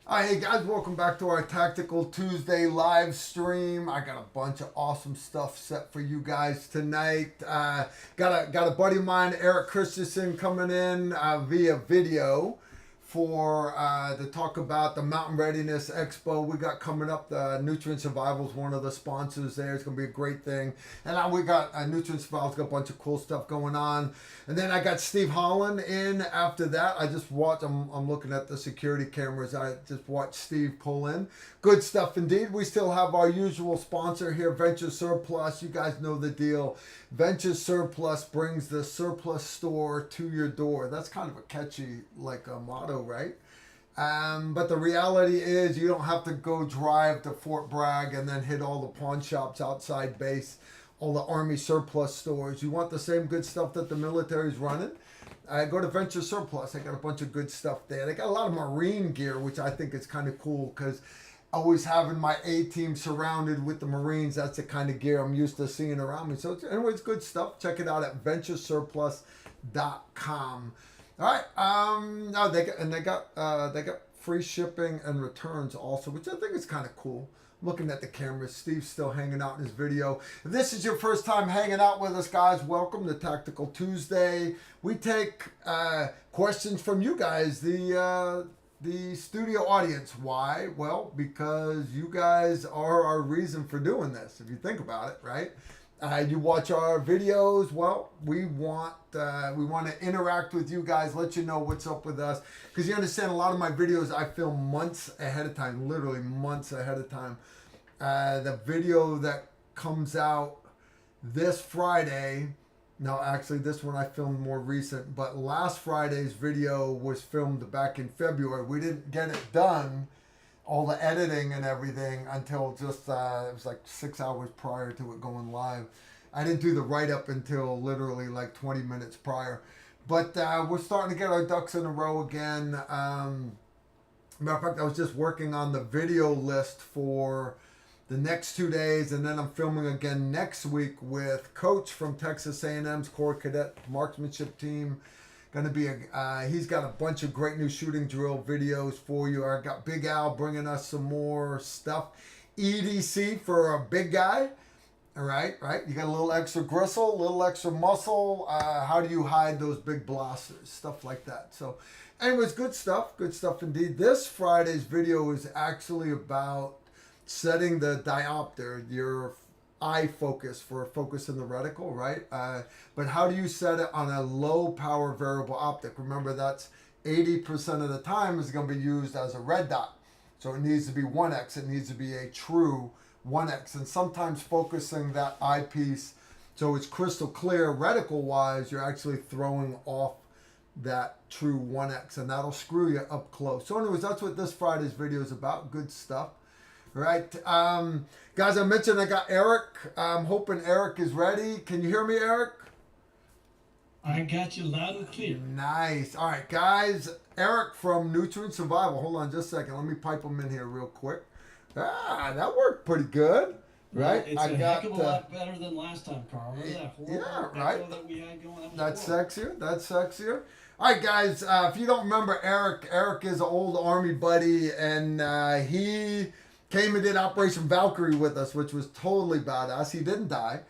Hi, hey guys, welcome back to our Tactical Tuesday live stream. I got a bunch of awesome stuff set for you guys tonight. Got a buddy of mine, Eric Christianson, coming in via video for to talk about the Mountain Readiness Expo we got coming up. The Nutrient Survival is one of the sponsors there. It's going to be a great thing. And now we got Nutrient Survival's got a bunch of cool stuff going on. And then I got Steve Holland in after that. I just watched, I'm looking at the security cameras. I just watched Steve pull in. Good stuff indeed. We still have our usual sponsor here, Venture Surplus. You guys know the deal. Venture Surplus brings the surplus store to your door. That's kind of a catchy motto, right? But the reality is you don't have to go drive to Fort Bragg and then hit all the pawn shops outside base, all the Army surplus stores. You want the same good stuff that the military's running? Go to Venture Surplus. They got a bunch of good stuff there. They got a lot of Marine gear, which I think is kind of cool because always having my A-team surrounded with the Marines, that's the kind of gear I'm used to seeing around me. So anyways, good stuff. Check it out at venturesurplus.com. All right. They got free shipping and returns also, which I think is kind of cool. Looking at the cameras, Steve's still hanging out in his video. If this is your first time hanging out with us, guys, welcome to Tactical Tuesday. We take questions from you guys, the studio audience. Why? Well, because you guys are our reason for doing this, if you think about it, right? You watch our videos. Well, we want to interact with you guys, let you know what's up with us, because you understand a lot of my videos I film months ahead of time, literally months ahead of time. The video that comes out this Friday, no, actually this one I filmed more recent, but last Friday's video was filmed back in February. We didn't get it done, all the editing and everything, until just it was like 6 hours prior to it going live. I didn't do the write-up until literally like 20 minutes prior. But we're starting to get our ducks in a row again. Matter of fact, I was just working on the video list for the next 2 days, and then I'm filming again next week with Coach from Texas A&M's Corps Cadet Marksmanship Team. Gonna be he's got a bunch of great new shooting drill videos for you. I got Big Al bringing us some more stuff. EDC for a big guy. All right. You got a little extra gristle, a little extra muscle. How do you hide those big blasters? Stuff like that. So, anyways, good stuff indeed. This Friday's video is actually about setting the diopter, your eye focus for focus in the reticle, right? But how do you set it on a low power variable optic? Remember, that's 80% of the time is going to be used as a red dot. So it needs to be 1x. It needs to be a true 1x. And sometimes focusing that eyepiece so it's crystal clear reticle wise, you're actually throwing off that true 1x, and that'll screw you up close. So anyways, that's what this Friday's video is about. Good stuff. Right. Guys, I mentioned I got Eric. I'm hoping Eric is ready. Can you hear me, Eric? I got you loud and clear. Nice. All right, guys. Eric from Nutrient Survival. Hold on just a second. Let me pipe him in here real quick. That worked pretty good. Right? It's a heck of a lot better than last time, Carl. Remember that horrible right. echo that we had going? That's sexier. All right, guys. If you don't remember Eric is an old Army buddy, and he came and did Operation Valkyrie with us, which was totally badass. He didn't die.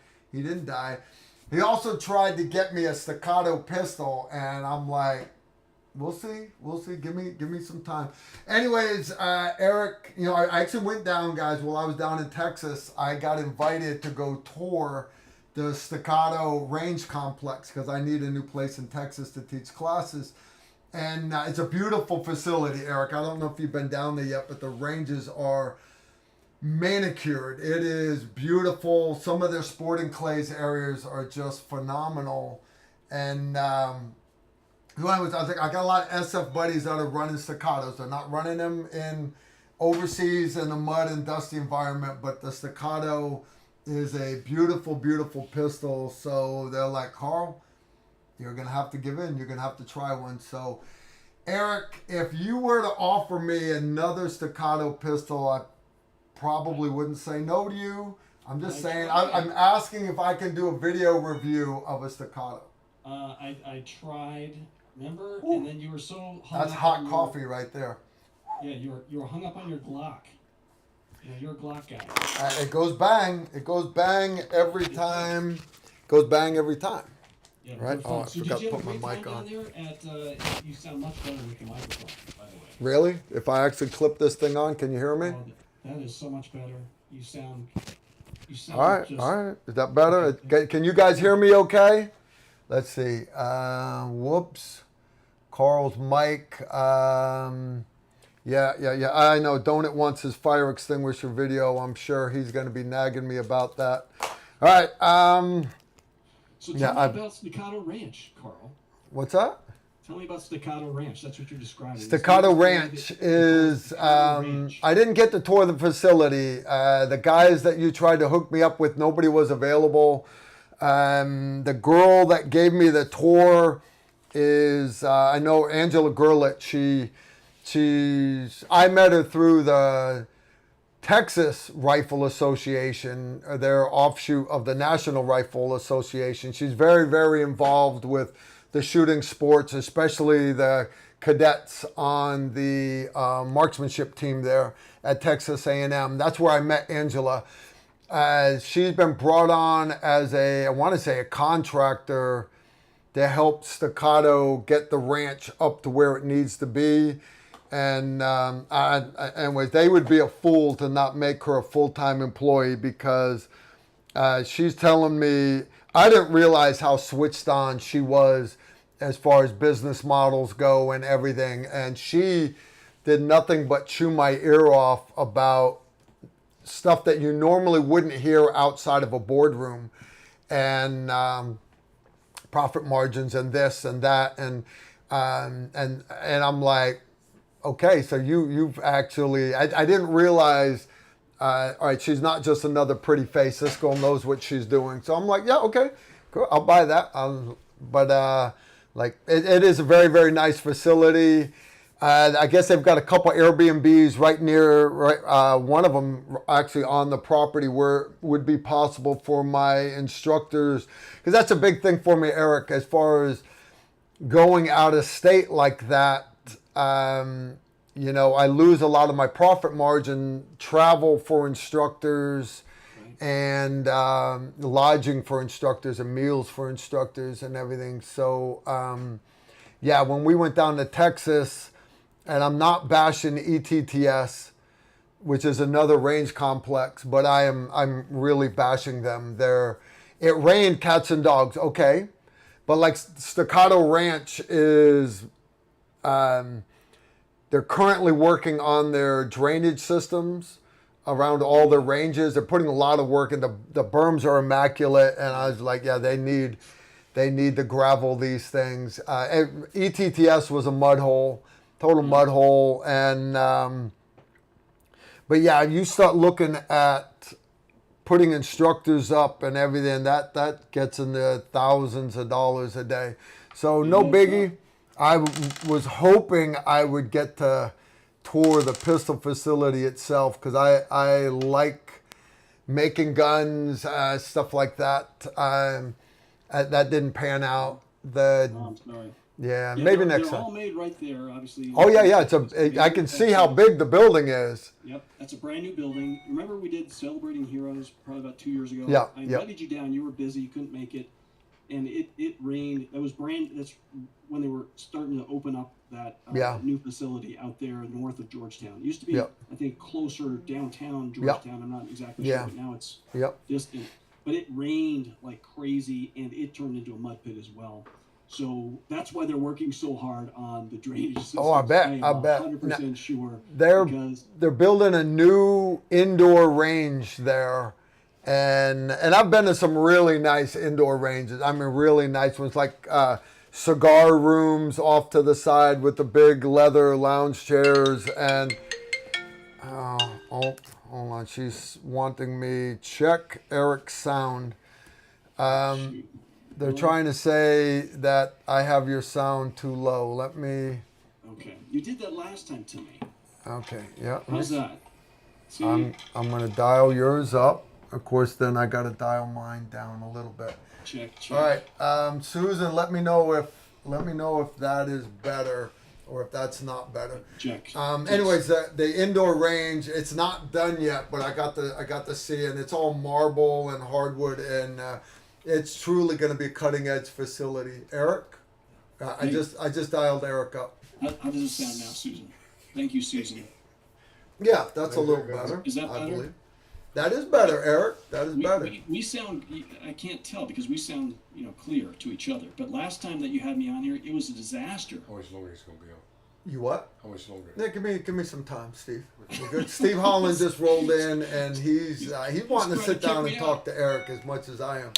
He also tried to get me a Staccato pistol, and I'm like, we'll see. Give me some time. Anyways, Eric, I actually went down, guys, while I was down in Texas. I got invited to go tour the Staccato Ranch complex because I need a new place in Texas to teach classes. And it's a beautiful facility, Eric. I don't know if you've been down there yet, but the ranges are manicured. It is beautiful. Some of their sporting clays areas are just phenomenal. And anyways, I got a lot of SF buddies that are running Staccatos. They're not running them in overseas in a mud and dusty environment, but the Staccato is a beautiful, beautiful pistol. So they're like, Carl, you're going to have to give in. You're going to have to try one. So, Eric, if you were to offer me another Staccato pistol, I probably wouldn't say no to you. I'm just saying, I'm asking if I can do a video review of a Staccato. I tried Remember? Ooh. And then you were so hung That's up hot on coffee right there. Yeah, you were hung up on your Glock. You know, you're a Glock guy. It goes bang. It goes bang every time. Goes bang every time. Yeah, Right? Oh, I so forgot did you to have put a my great mic time on. down there? You sound much better with the microphone, by the way. Really? If I actually clip this thing on, can you hear me? Oh, that is so much better. You sound All right, just. all right. Is that better? Okay. Can you guys hear me okay? Let's see. Whoops. Carl's mic. Yeah. I know. Donut wants his fire extinguisher video. I'm sure he's going to be nagging me about that. All right. So tell me about Staccato Ranch, Carl. What's that? Tell me about Staccato Ranch. That's what you're describing. Staccato Ranch is, I didn't get to tour the facility. The guys that you tried to hook me up with, nobody was available. The girl that gave me the tour is, I know Angela Gurlitt. I met her through the Texas Rifle Association, their offshoot of the National Rifle Association. She's very, very involved with the shooting sports, especially the cadets on the marksmanship team there at Texas A&M. That's where I met Angela. She's been brought on as I want to say a contractor to help Staccato get the ranch up to where it needs to be. And anyways, they would be a fool to not make her a full-time employee because she's telling me, I didn't realize how switched on she was as far as business models go and everything. And she did nothing but chew my ear off about stuff that you normally wouldn't hear outside of a boardroom, and profit margins and this and that. And I'm like, okay, so you've actually, I didn't realize, all right, she's not just another pretty face. This girl knows what she's doing. So I'm like, yeah, okay, cool, I'll buy that. It is a very, very nice facility. I guess they've got a couple Airbnbs right near, one of them actually on the property where it would be possible for my instructors, because that's a big thing for me, Eric, as far as going out of state like that. I lose a lot of my profit margin, travel for instructors, and lodging for instructors and meals for instructors and everything. So, when we went down to Texas, and I'm not bashing ETTS, which is another range complex, but I'm really bashing them. It rained cats and dogs, okay, but like Staccato Ranch is. They're currently working on their drainage systems around all their ranges. They're putting a lot of work in. The berms are immaculate, and I was like, yeah, they need to gravel these things. ETTS was a mud hole, total mud hole, and but yeah, you start looking at putting instructors up and everything, that gets into thousands of dollars a day. So no biggie. I was hoping I would get to tour the pistol facility itself because I like making guns, stuff like that. That didn't pan out. I'm sorry. Yeah, maybe next they're time. all made right there, obviously. Oh yeah. I can see how big the building is. Yep, that's a brand new building. Remember we did Celebrating Heroes probably about 2 years ago? Yeah. I invited you down. You were busy. You couldn't make it. And it rained. That's when they were starting to open up that new facility out there north of Georgetown. It used to be, I think, closer downtown Georgetown. I'm not exactly sure, but now it's distant. But it rained like crazy, and it turned into a mud pit as well. So that's why they're working so hard on the drainage system. Oh, I bet. I'm 100% sure. They're building a new indoor range there. And I've been to some really nice indoor ranges. I mean, really nice ones, like cigar rooms off to the side with the big leather lounge chairs. And hold on, she's wanting me check Eric's sound. They're trying to say that I have your sound too low. Let me. Okay, you did that last time to me. Okay, yeah. How's that? See? I'm gonna dial yours up. Of course, then I got to dial mine down a little bit. Check. All right, Susan, let me know Let me know if that is better or if that's not better. Check. Anyways, the indoor range, it's not done yet, but I got to see it. And it's all marble and hardwood, and it's truly going to be a cutting edge facility. Eric, I just dialed Eric up. How does it sound now, Susan? Thank you, Susan. Yeah, that's a little better. Is that better? I believe. That is better, Eric. That is better. We sound, I can't tell because we sound, clear to each other. But last time that you had me on here, it was a disaster. How much longer is it going to be on? You what? How much longer? Yeah, give me some time, Steve. We're good. Steve Holland just rolled in, and he's wanting to sit down and talk to Eric as much as I am.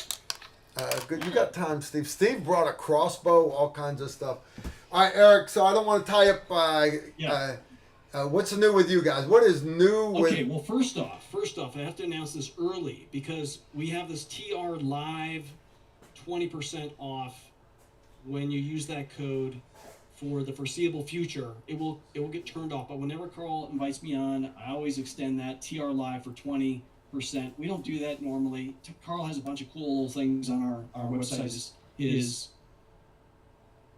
Good. You got time, Steve. Steve brought a crossbow, all kinds of stuff. All right, Eric. So I don't want to tie up. What's new with you guys? What is new with... Okay, well, first off, I have to announce this early because we have this TR Live 20% off when you use that code for the foreseeable future. It will get turned off, but whenever Carl invites me on, I always extend that TR Live for 20%. We don't do that normally. Carl has a bunch of cool little things on our website. His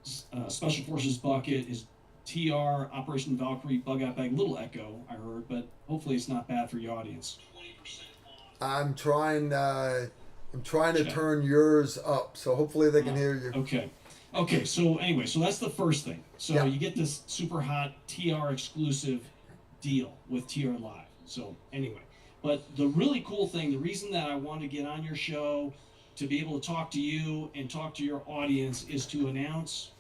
Special Forces bucket, his TR, Operation Valkyrie, Bug Out Bag, little echo, I heard, but hopefully it's not bad for your audience. I'm trying to turn yours up, so hopefully they can hear you. Okay, so anyway, so that's the first thing. So you get this super hot TR exclusive deal with TR Live. So anyway, but the really cool thing, the reason that I wanted to get on your show to be able to talk to you and talk to your audience is to announce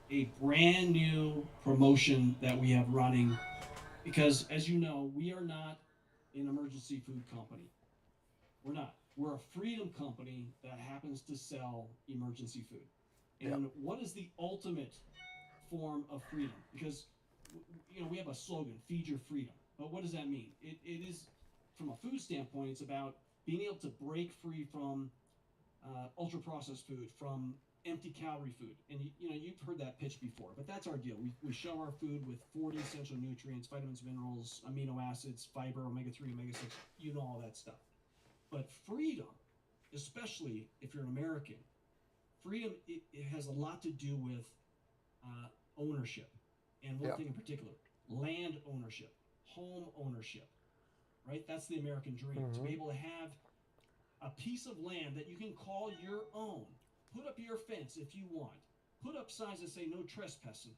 a brand new promotion that we have running, because as you know, we are not an emergency food company. We're not. We're a freedom company that happens to sell emergency food. And what is the ultimate form of freedom? Because we have a slogan, feed your freedom. But what does that mean? It is, from a food standpoint, it's about being able to break free from ultra processed food, from empty calorie food. And you've heard that pitch before, but that's our deal. We show our food with 40 essential nutrients, vitamins, minerals, amino acids, fiber, omega-3, omega-6, all that stuff. But freedom, especially if you're an American, freedom, it has a lot to do with ownership. And one thing in particular, land ownership, home ownership, right? That's the American dream, to be able to have a piece of land that you can call your own. Put up your fence if you want. Put up signs that say no trespassing,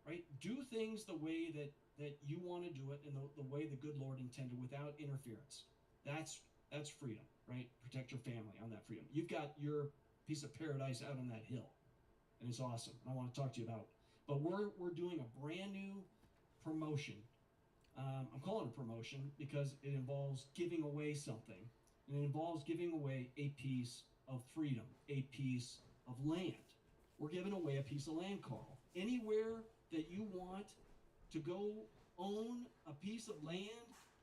right? Do things the way that you want to do it and the way the good Lord intended without interference. That's freedom, right? Protect your family on that freedom. You've got your piece of paradise out on that hill, and it's awesome. I want to talk to you about it. But we're doing a brand new promotion. I'm calling it a promotion because it involves giving away something, and it involves giving away a piece of freedom, a piece of land. We're giving away a piece of land, Carl. Anywhere that you want to go own a piece of land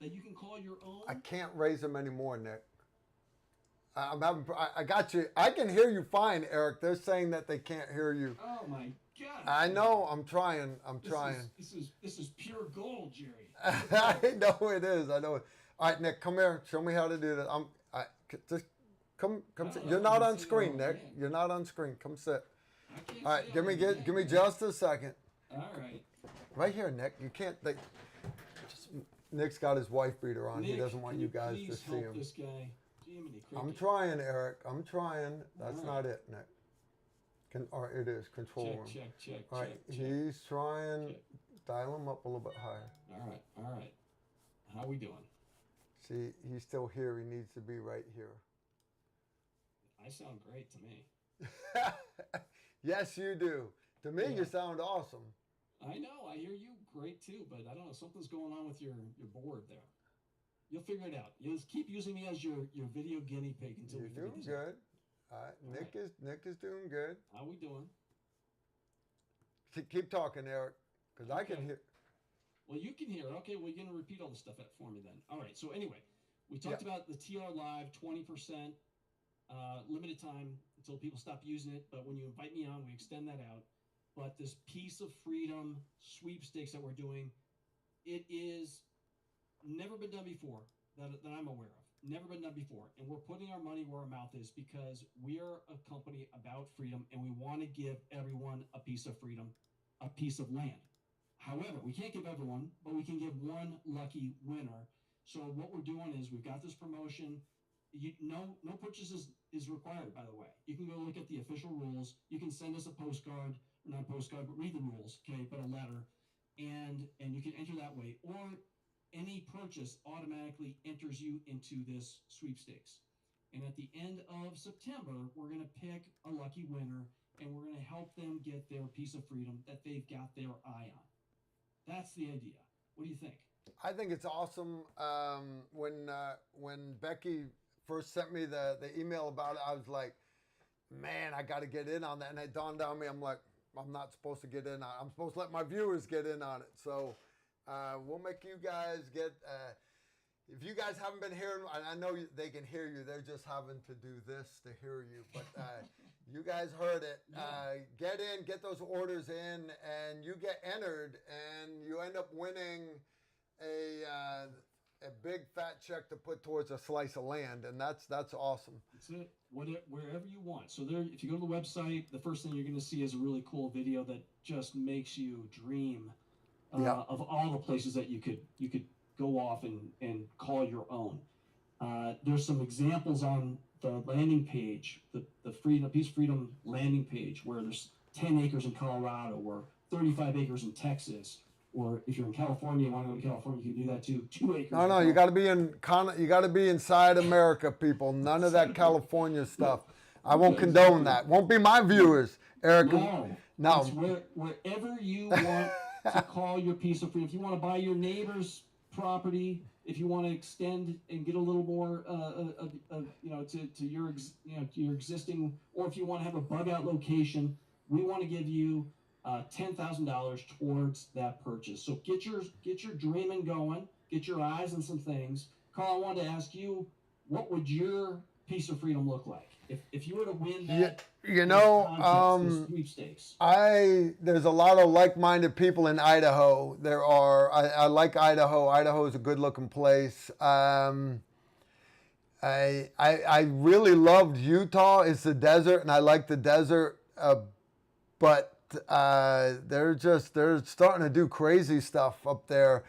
that you can call your own. I can't raise them anymore, Nick. I got you. I can hear you fine, Eric. They're saying that they can't hear you. Oh my God! I know. I'm trying. This is pure gold, Jerry. I know it is. I know it. All right, Nick, come here. Show me how to do that. Just come. Sit. You're not on screen, Nick. You're not on screen. Come sit. All right, give me just a second. All right. Right here, Nick. You can't. Nick's got his wife beater on. Nick, he doesn't want you guys to see him. This guy. I'm trying, Eric. I'm trying. That's not it, Nick. Or it is. Control room. Check. All right. He's trying. Check. Dial him up a little bit higher. All right. How we doing? See, he's still here. He needs to be right here. I sound great to me. Yes, you do. To me, you sound awesome. I know. I hear you great too, but I don't know. Something's going on with your board there. You'll figure it out. You'll just keep using me as your video guinea pig until we figure this out. You're doing good. Nick is doing good. How we doing? Keep talking, Eric, because I can hear. Well, you can hear. Okay, well, you're going to repeat all the stuff for me then. All right, so anyway, we talked about the TR Live 20%, limited time until people stop using it, but when you invite me on, we extend that out. But this piece of freedom sweepstakes that we're doing, it is never been done before that I'm aware of. never been done before. And we're putting our money where our mouth is because we are a company about freedom and we want to give everyone a piece of freedom, a piece of land. However, we can't give everyone, but we can give one lucky winner. So what we're doing is we've got this promotion. No purchase is required, by the way. You can go look at the official rules. You can send us a postcard, or not a postcard, but read the rules, okay, but a letter. And you can enter that way. Or any purchase automatically enters you into this sweepstakes. And at the end of September, we're going to pick a lucky winner, and we're going to help them get their piece of freedom that they've got their eye on. That's the idea. What do you think? I think it's awesome. When Becky first sent me the email about it, I was like, man, I got to get in on that. And it dawned on me, I'm like, I'm not supposed to get in on it. I'm supposed to let my viewers get in on it. So we'll make you guys get, if you guys haven't been hearing, I know they can hear you. They're just having to do this to hear you. But you guys heard it. Get in, get those orders in, and you get entered, and you end up winning a big fat check to put towards a slice of land, and that's awesome. That's it. Wherever you want. So there, if you go to the website, the first thing you're going to see is a really cool video that just makes you dream of all the places that you could go off and call your own. There's some examples on the landing page, the Peace Freedom landing page, where there's 10 acres in Colorado, or 35 acres in Texas. Or if you're in California, you want to go to California, you can do that too. 2 acres. No, you got to be inside America, people. None of that California stuff. I won't condone that. Won't be my viewers, Eric. No. It's wherever you want to call your piece of freedom. If you want to buy your neighbor's property, if you want to extend and get a little more, to your existing, or if you want to have a bug out location, we want to give you $10,000 towards that purchase. So get your dreaming going, get your eyes on some things. Carl, I wanted to ask you, what would your piece of freedom look like if you were to win that? The sweepstakes. There's a lot of like-minded people in Idaho. I like Idaho. Idaho is a good-looking place. I really loved Utah. It's the desert, and I like the desert, but they're starting to do crazy stuff up there,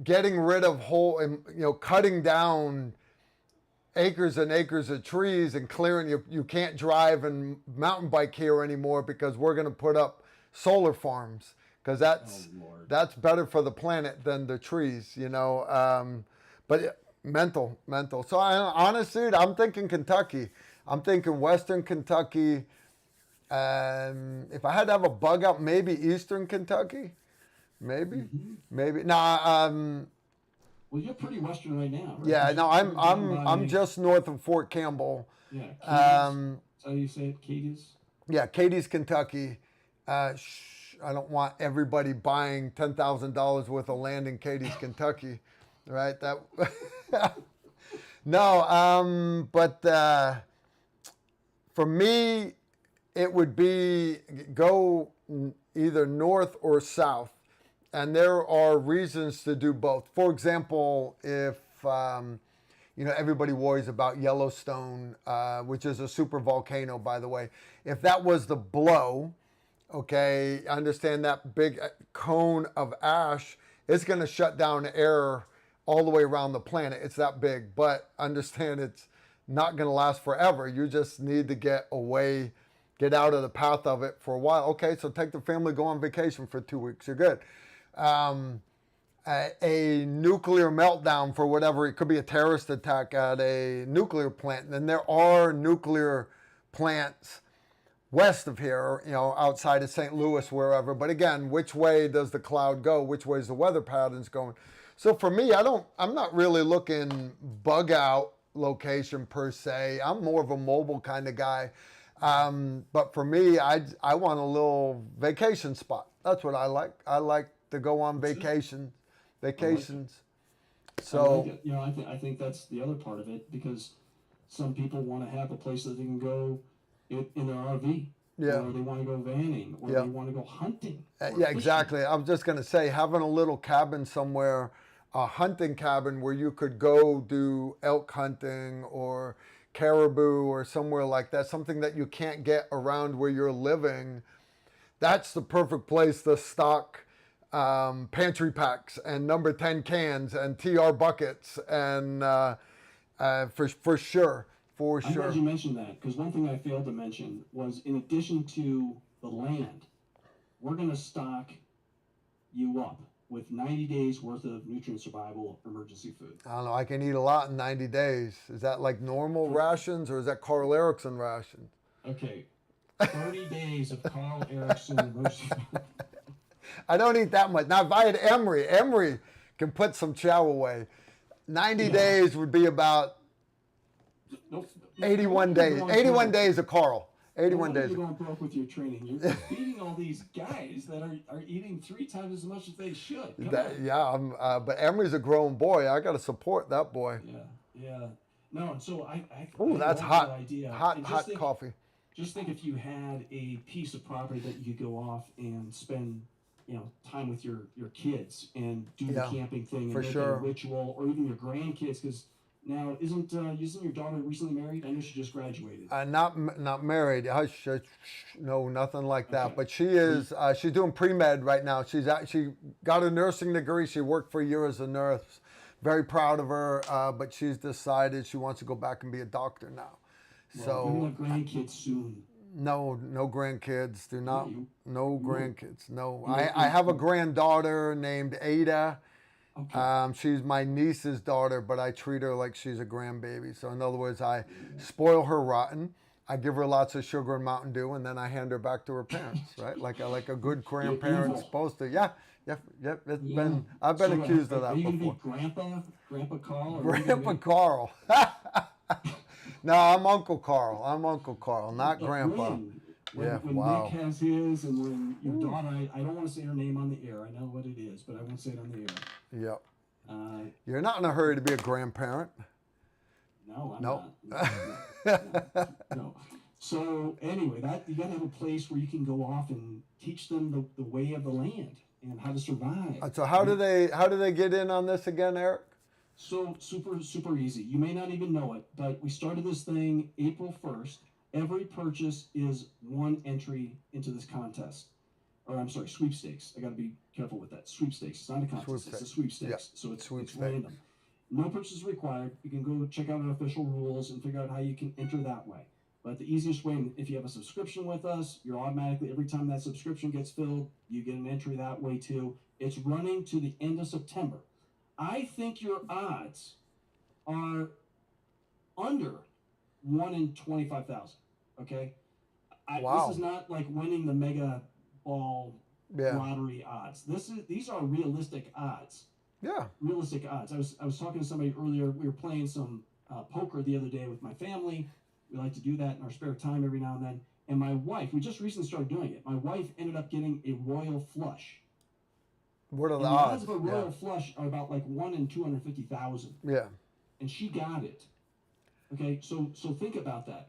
getting rid of cutting down acres and acres of trees and clearing. You can't drive and mountain bike here anymore because we're going to put up solar farms, because that's better for the planet than the trees, but mental. So honestly, I'm thinking Kentucky. I'm thinking Western Kentucky. If I had to have a bug out, maybe Eastern Kentucky, maybe. No, well, you're pretty Western right now. Right? Yeah, no, I'm just north of Fort Campbell. Yeah, Katie's, how do you say it, Katie's? Yeah, Katie's, Kentucky. I don't want everybody buying $10,000 worth of land in Katie's, Kentucky, right? No, but for me, it would be go either north or south. And there are reasons to do both. For example, if, everybody worries about Yellowstone, which is a super volcano, by the way. If that was the blow, okay, understand that big cone of ash is going to shut down air all the way around the planet. It's that big. But understand it's not going to last forever. You just need to get away, get out of the path of it for a while. Okay, so take the family, go on vacation for 2 weeks. You're good. A nuclear meltdown for whatever, it could be a terrorist attack at a nuclear plant. And there are nuclear plants west of here, outside of St. Louis, wherever. But again, which way does the cloud go? Which way is the weather patterns going? So for me, I'm not really looking bug out location per se. I'm more of a mobile kind of guy. But for me, I want a little vacation spot. That's what I like. I like to go on vacations. So I think that's the other part of it, because some people want to have a place that they can go in their RV. Yeah. Or they want to go vanning, or they want to go hunting. Yeah, exactly. I was just going to say, having a little cabin somewhere a hunting cabin where you could go do elk hunting or caribou or somewhere like that, something that you can't get around where you're living, that's the perfect place to stock pantry packs and number 10 cans and TR buckets and for sure. I'm glad you mentioned that, because one thing I failed to mention was, in addition to the land, we're going to stock you up with 90 days worth of nutrient survival emergency food. I don't know. I can eat a lot in 90 days. Is that like normal rations, or is that Carl Erickson rations? Okay. 30 days of Carl Erickson emergency food. I don't eat that much. Now, if I had Emery can put some chow away. 90 days would be about 81 days. 81 days of Carl. 81 days. You're going broke with your training. You're feeding all these guys that are eating 3 times as much as they should. But Emery's a grown boy. I got to support that boy. Yeah. No, so I that's hot. Idea. Hot coffee. Just think if you had a piece of property that you could go off and spend, time with your kids and do the camping thing and make a ritual, or even your grandkids, because now isn't your daughter recently married? I know she just graduated. Not married. No, nothing like that. Okay. But she is. She's doing pre-med right now. She got a nursing degree. She worked for a year as a nurse. Very proud of her. But she's decided she wants to go back and be a doctor now. Well, so we're gonna have grandkids soon. No grandkids. Do not. No grandkids. No. I have a granddaughter named Ada. Okay. She's my niece's daughter, but I treat her like she's a grandbaby. So in other words, I spoil her rotten. I give her lots of sugar and Mountain Dew, and then I hand her back to her parents, right? Like a good grandparent's supposed to. Yeah. I've been accused of that before. Are you gonna be Grandpa Carl? Grandpa Carl. No, I'm Uncle Carl, not Grandpa. When Nick has his, and when your daughter, I don't want to say her name on the air. I know what it is, but I won't say it on the air. Yep. You're not in a hurry to be a grandparent. No, I'm not. No. So anyway, you got to have a place where you can go off and teach them the way of the land and how to survive. So how do they get in on this again, Eric? So super easy. You may not even know it, but we started this thing April 1st. Every purchase is one entry into this contest. Or I'm sorry, sweepstakes. I got to be careful with that. Sweepstakes. It's not a contest. It's a sweepstakes. Yeah. So it's random. No purchase required. You can go check out our official rules and figure out how you can enter that way. But the easiest way, if you have a subscription with us, you're automatically, every time that subscription gets filled, you get an entry that way too. It's running to the end of September. I think your odds are under 1 in 25,000. Okay? Wow. This is not like winning the mega ball lottery odds. These are realistic odds. Yeah. Realistic odds. I was talking to somebody earlier. We were playing some poker the other day with my family. We like to do that in our spare time every now and then. And my wife, we just recently started doing it. My wife ended up getting a royal flush. What are the odds of a royal flush are about like 1 in 250,000. Yeah. And she got it. Okay, so think about that.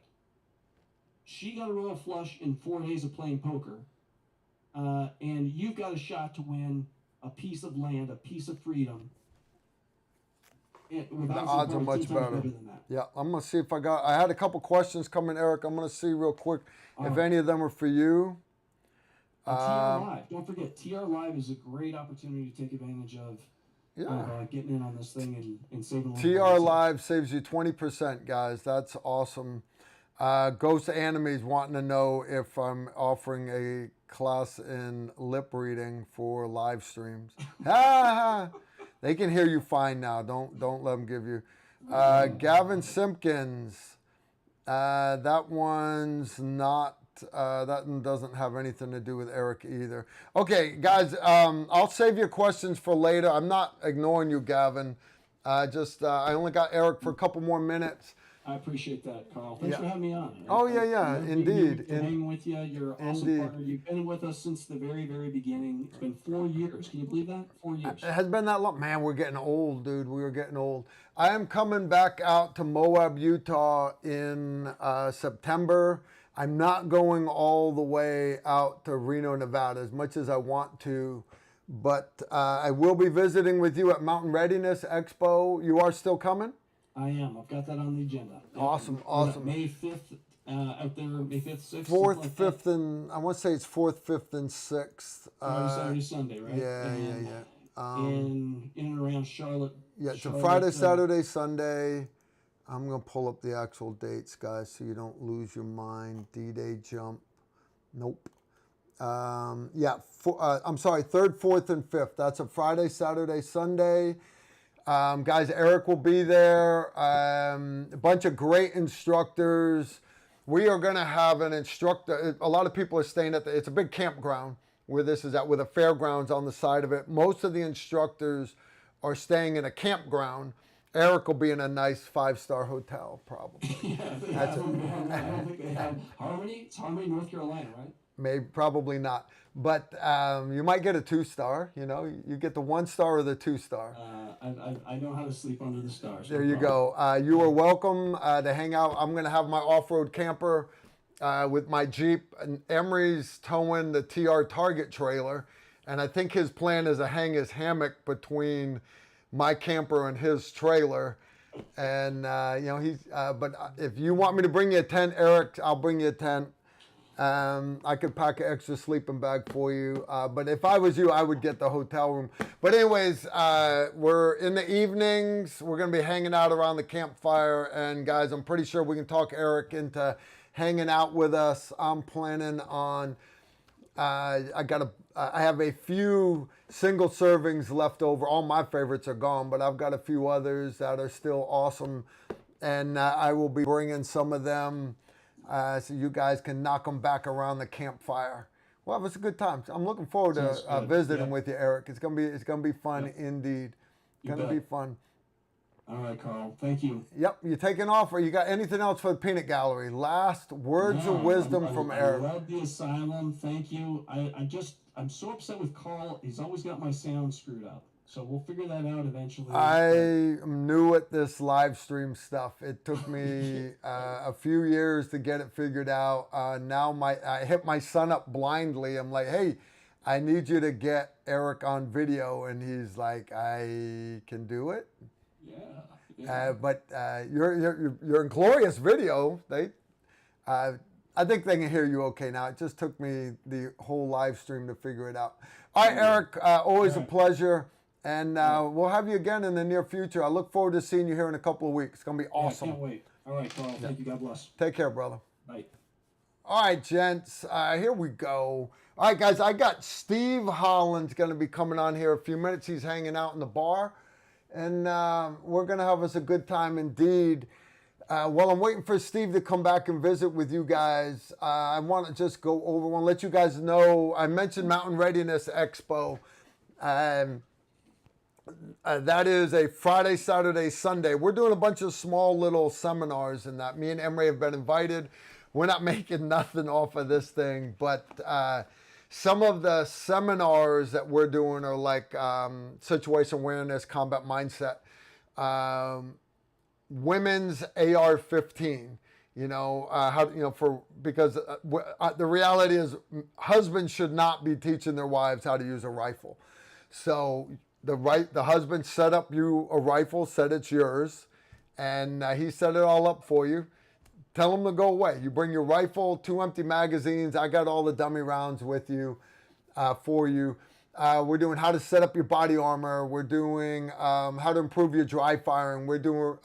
She got a royal flush in 4 days of playing poker, and you've got a shot to win a piece of land, a piece of freedom. The odds are much better. Yeah, I'm gonna see if I had a couple questions coming, Eric. I'm gonna see real quick if any of them are for you. TR Live. Don't forget, TR Live is a great opportunity to take advantage of getting in on this thing and saving. TR Live saves you 20%, guys. That's awesome. Ghost Enemies wanting to know if I'm offering a class in lip reading for live streams. They can hear you fine now. Don't let them give you. Gavin Simpkins. That one's not. That one doesn't have anything to do with Eric either. Okay, guys. I'll save your questions for later. I'm not ignoring you, Gavin. I only got Eric for a couple more minutes. I appreciate that, Carl. Thanks for having me on. Oh, indeed. Hanging with you. You're an awesome partner. You've been with us since the very, very beginning. It's been 4 years. Can you believe that? 4 years. It has been that long. Man, we're getting old, dude. We are getting old. I am coming back out to Moab, Utah in September. I'm not going all the way out to Reno, Nevada, as much as I want to. But I will be visiting with you at Mountain Readiness Expo. You are still coming? I am. I've got that on the agenda. Awesome, awesome. May 5th, out there, May 5th, 6th? 4th, 5th, and I want to say it's 4th, 5th, and 6th. Friday, Saturday, Sunday, right? Yeah. In and around Charlotte. Yeah, it's a Friday, Saturday, Sunday. I'm going to pull up the actual dates, guys, so you don't lose your mind. D-Day jump. Nope. I'm sorry, 3rd, 4th, and 5th. That's a Friday, Saturday, Sunday. Guys, Eric will be there. A bunch of great instructors. We are going to have an instructor. A lot of people are staying at it's a big campground where this is at, with a fairgrounds on the side of it. Most of the instructors are staying in a campground. Eric will be in a nice 5-star hotel, probably. Yeah, I don't think they have Harmony. It's Harmony, North Carolina, right? Maybe, probably not. But you might get a 2-star. You know, you get the 1-star or the 2-star. I know how to sleep under the stars. There you go. You are welcome to hang out. I'm going to have my off-road camper with my Jeep. And Emery's towing the TR Target trailer. And I think his plan is to hang his hammock between my camper and his trailer. And, but if you want me to bring you a tent, Eric, I'll bring you a tent. I could pack an extra sleeping bag for you. But if I was you, I would get the hotel room. But anyways, we're in the evenings. We're going to be hanging out around the campfire. And guys, I'm pretty sure we can talk Eric into hanging out with us. I'm planning on, I have a few single servings left over. All my favorites are gone, but I've got a few others that are still awesome. And I will be bringing some of them. So you guys can knock them back around the campfire. Well, it's a good time. I'm looking forward to visiting with you, Eric. It's gonna be fun indeed. Gonna be fun. All right, Carl. Thank you. Yep, you taking off, or you got anything else for the peanut gallery? Last words of wisdom from Eric. I love the asylum. Thank you. I'm so upset with Carl. He's always got my sound screwed up. So we'll figure that out eventually. I am new at this live stream stuff. It took me a few years to get it figured out. Now I hit my son up blindly. I'm like, hey, I need you to get Eric on video, and he's like, I can do it. Yeah. But your glorious video. I think they can hear you okay now. It just took me the whole live stream to figure it out. All right, Eric. Always a pleasure. And we'll have you again in the near future. I look forward to seeing you here in a couple of weeks. It's going to be awesome. I can't wait. All right, Carl. Thank you. God bless. Take care, brother. Bye. All right, gents. Here we go. All right, guys. I got Steve Holland's going to be coming on here in a few minutes. He's hanging out in the bar. And we're going to have us a good time indeed. While I'm waiting for Steve to come back and visit with you guys, I want to just go over. I want to let you guys know. I mentioned Mountain Readiness Expo. That is a Friday, Saturday, Sunday. We're doing a bunch of small little seminars in that. Me and Emery have been invited. We're not making nothing off of this thing, but some of the seminars that we're doing are like situation awareness, combat mindset, women's AR-15. Because the reality is husbands should not be teaching their wives how to use a rifle. So the husband set up you a rifle, said it's yours, and he set it all up for you. Tell him to go away. You bring your rifle, 2 empty magazines. I got all the dummy rounds with you, for you. We're doing how to set up your body armor. We're doing how to improve your dry firing. We're doing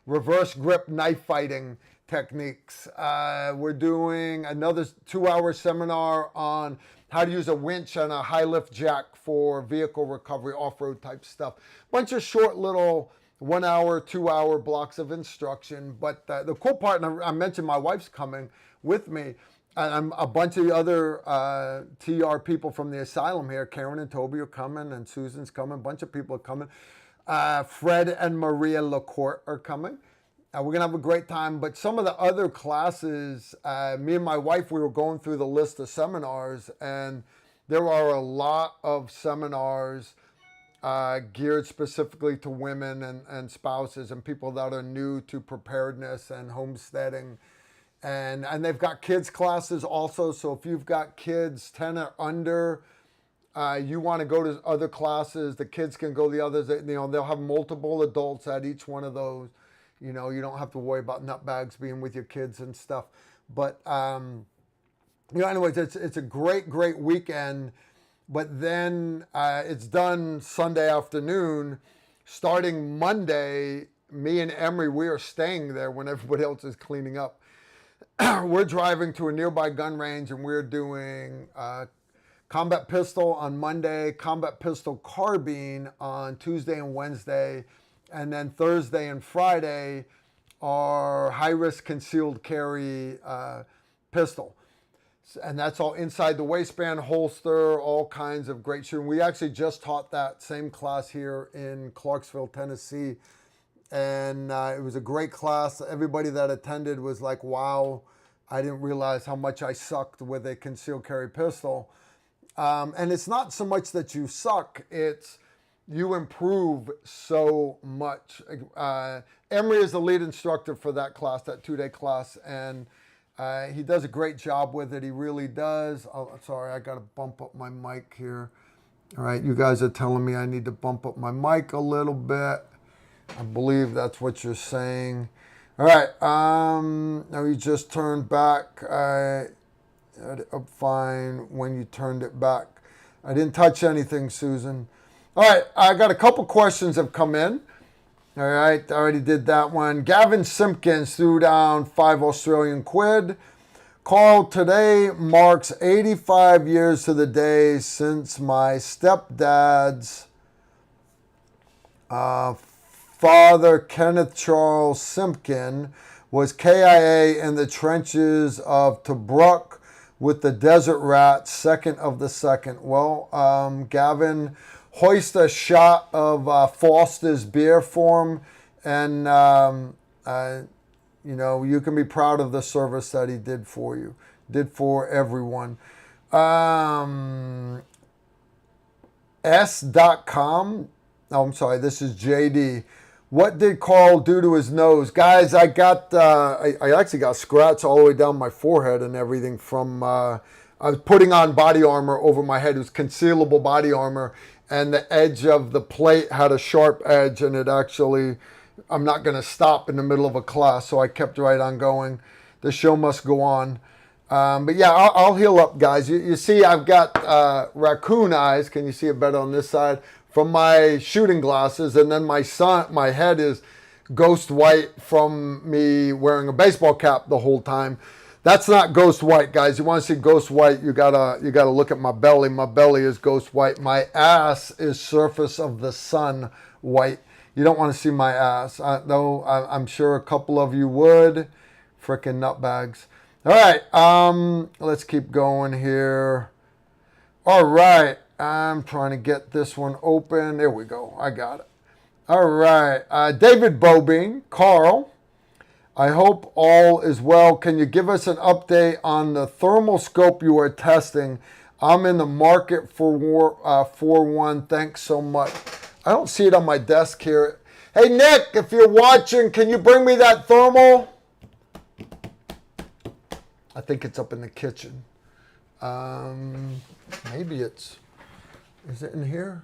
reverse grip knife fighting techniques. We're doing another 2-hour seminar on how to use a winch and a high lift jack for vehicle recovery, off-road type stuff. Bunch of short little 1-hour, 2-hour blocks of instruction. But the cool part, and I mentioned my wife's coming with me, and a bunch of the other TR people from the asylum here. Karen and Toby are coming, and Susan's coming. A bunch of people are coming. Fred and Maria LaCourte are coming. We're going to have a great time. But some of the other classes, me and my wife, we were going through the list of seminars, and there are a lot of seminars geared specifically to women and spouses and people that are new to preparedness and homesteading. And they've got kids classes also. So if you've got kids 10 or under, you want to go to other classes, the kids can go the others. They'll have multiple adults at each one of those. You don't have to worry about nutbags being with your kids and stuff. But anyways, it's a great weekend. But then it's done Sunday afternoon. Starting Monday, me and Emery, we are staying there when everybody else is cleaning up. We're driving to a nearby gun range, and we're doing combat pistol on Monday, combat pistol carbine on Tuesday and Wednesday, and then Thursday and Friday are high-risk concealed carry pistol. And that's all inside the waistband, holster, all kinds of great shooting. We actually just taught that same class here in Clarksville, Tennessee. And it was a great class. Everybody that attended was like, wow, I didn't realize how much I sucked with a concealed carry pistol. And it's not so much that you suck, it's you improve so much. Emery is the lead instructor for that class, that 2-day class, and he does a great job with it. He really does. Oh, sorry, I got to bump up my mic here. All right, you guys are telling me I need to bump up my mic a little bit. I believe that's what you're saying. All right, now you just turned back. I had it up fine when you turned it back. I didn't touch anything, Susan. All right, I got a couple questions have come in. All right, I already did that one. Gavin Simpkins threw down 5 Australian quid. Carl, today marks 85 years to the day since my stepdad's father, Kenneth Charles Simpkin, was KIA in the trenches of Tobruk with the Desert Rats, 2nd of the 2nd. Well, Gavin, hoist a shot of Foster's beer for him, and you can be proud of the service that he did for you, did for everyone. S.com. Oh, I'm sorry. This is JD. What did Carl do to his nose? Guys, I actually got scratches all the way down my forehead and everything from, I was putting on body armor over my head. It was concealable body armor, and the edge of the plate had a sharp edge, and it actually, I'm not going to stop in the middle of a class, so I kept right on going. The show must go on. But yeah, I'll heal up, guys. You see I've got raccoon eyes. Can you see it better on this side? From my shooting glasses, and then my head is ghost white from me wearing a baseball cap the whole time. That's not ghost white, guys. You want to see ghost white, you gotta look at my belly. My belly is ghost white. My ass is surface of the sun white. You don't want to see my ass, though I'm sure a couple of you would. Frickin' nutbags. All right, let's keep going here. All right. I'm trying to get this one open. There we go. I got it. All right. David Bobing, Carl, I hope all is well. Can you give us an update on the thermal scope you are testing? I'm in the market for one. Thanks so much. I don't see it on my desk here. Hey, Nick, if you're watching, can you bring me that thermal? I think it's up in the kitchen. Maybe it's... Is it in here?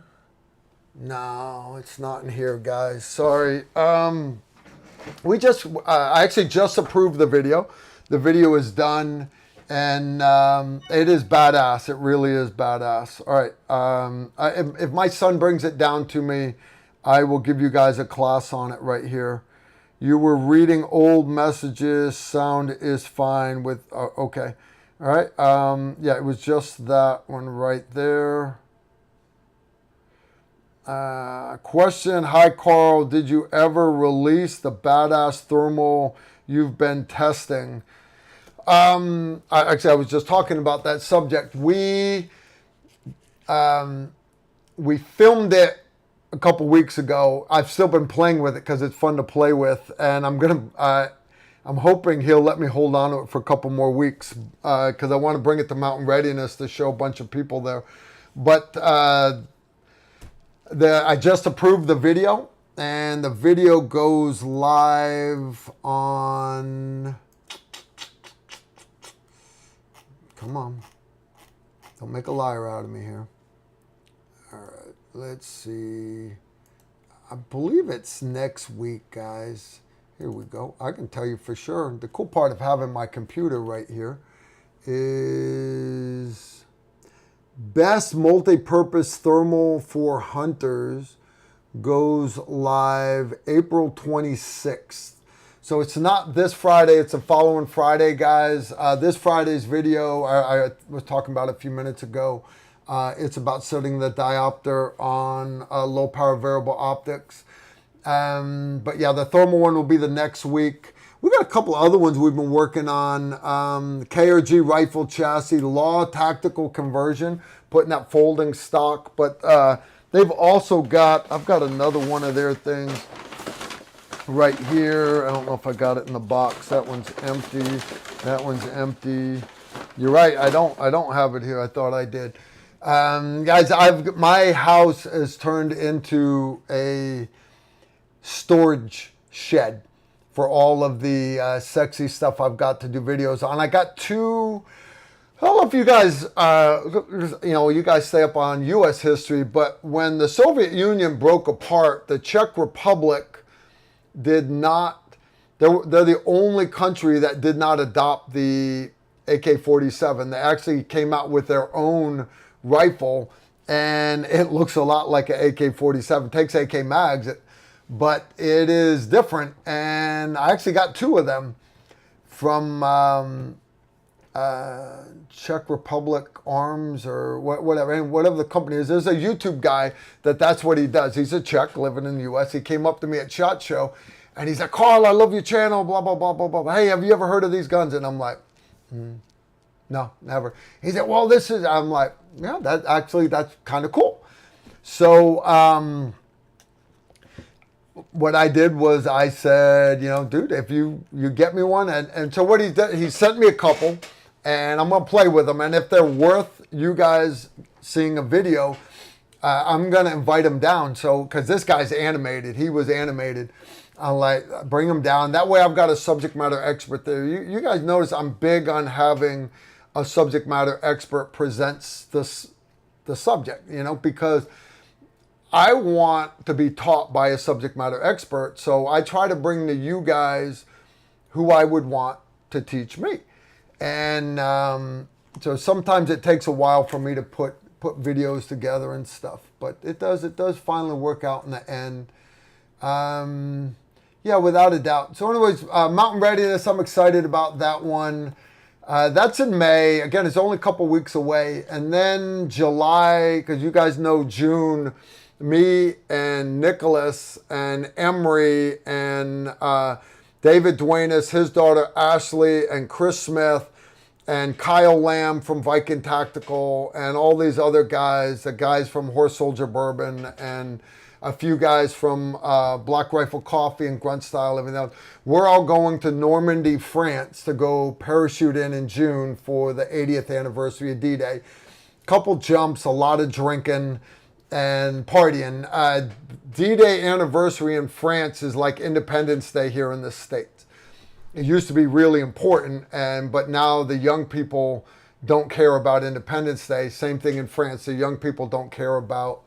No, it's not in here, guys. Sorry. I actually just approved the video. The video is done, and it is badass. It really is badass. All right. If my son brings it down to me, I will give you guys a class on it right here. You were reading old messages. Sound is fine with... okay. All right. Yeah, it was just that one right there. Question, hi Carl, did you ever release the badass thermal you've been testing? I was just talking about that subject. We filmed it a couple weeks ago. I've still been playing with it because it's fun to play with, and I'm hoping he'll let me hold on to it for a couple more weeks because I want to bring it to Mountain Readiness to show a bunch of people there. But I just approved the video, and the video goes live on... Come on. Don't make a liar out of me here. All right, let's see. I believe it's next week, guys. Here we go. I can tell you for sure. The cool part of having my computer right here is best multi-purpose thermal for hunters goes live April 26th. So it's not this Friday, it's the following Friday, guys. This Friday's video, I was talking about a few minutes ago. It's about setting the diopter on low power variable optics. But yeah, the thermal one will be the next week. We got a couple other ones we've been working on. KRG rifle chassis, law tactical conversion, putting that folding stock. But they've also got, I've got another one of their things right here. I don't know if I got it in the box. That one's empty. That one's empty. You're right. I don't have it here. I thought I did. Guys, my house has turned into a storage shed for all of the sexy stuff I've got to do videos on. I got two. I don't know if you guys, you guys stay up on U.S. history, but when the Soviet Union broke apart, the Czech Republic did not. They're the only country that did not adopt the AK-47. They actually came out with their own rifle, and it looks a lot like an AK-47. It takes AK mags, but it is different. And I actually got two of them from Czech Republic Arms or whatever, and whatever the company is. There's a YouTube guy that's what he does. He's a Czech living in the U.S. He came up to me at SHOT Show, and he's like, "Carl, I love your channel, blah, blah, blah, blah, blah. Hey, have you ever heard of these guns?" And I'm like, no, never. He said, "Well, this is," I'm like, yeah, that's kind of cool. So what I did was I said, dude, if you get me one. And so what he did, he sent me a couple, and I'm going to play with them. And if they're worth you guys seeing a video, I'm going to invite him down. So, because this guy's animated. He was animated. I'm like, bring him down. That way I've got a subject matter expert there. You guys notice I'm big on having a subject matter expert presents the subject, because I want to be taught by a subject matter expert. So I try to bring to you guys who I would want to teach me. And so sometimes it takes a while for me to put videos together and stuff, but it does finally work out in the end. Yeah, without a doubt. So anyways, Mountain Readiness, I'm excited about that one. That's in May. Again, it's only a couple weeks away. And then July, because you guys know June, me and Nicholas and Emery and David Duenas, his daughter Ashley, and Chris Smith, and Kyle Lamb from Viking Tactical, and all these other guys, the guys from Horse Soldier Bourbon, and a few guys from Black Rifle Coffee and Grunt Style, everything else. We're all going to Normandy, France to go parachute in June for the 80th anniversary of D-Day. Couple jumps, a lot of drinking and partying. D-Day anniversary in France is like Independence Day here in the States. It used to be really important, but now the young people don't care about Independence Day. Same thing in France. The young people don't care about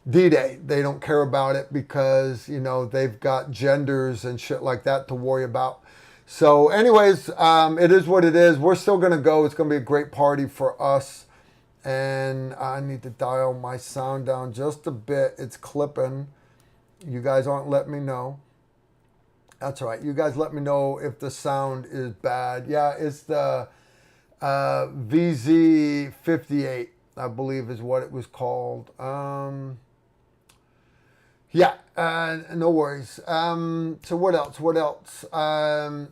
D-Day. They don't care about it because, they've got genders and shit like that to worry about. So anyways, it is what it is. We're still going to go. It's going to be a great party for us. And I need to dial my sound down just a bit. It's clipping. You guys aren't letting me know. That's all right. You guys let me know if the sound is bad. Yeah, it's the VZ58, I believe is what it was called. Yeah, no worries. So what else?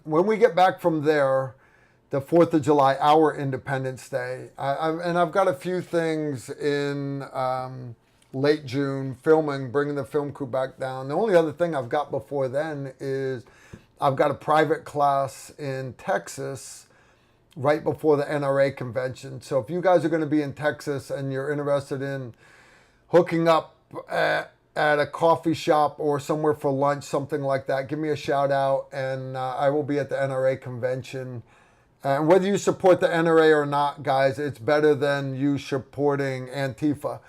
When we get back from there, the 4th of July, our Independence Day, and I've got a few things in late June, bringing the film crew back down. The only other thing I've got before then is I've got a private class in Texas right before the NRA convention. So if you guys are going to be in Texas and you're interested in hooking up at a coffee shop or somewhere for lunch, something like that, give me a shout out, and I will be at the NRA convention. And whether you support the NRA or not, guys, it's better than you supporting Antifa.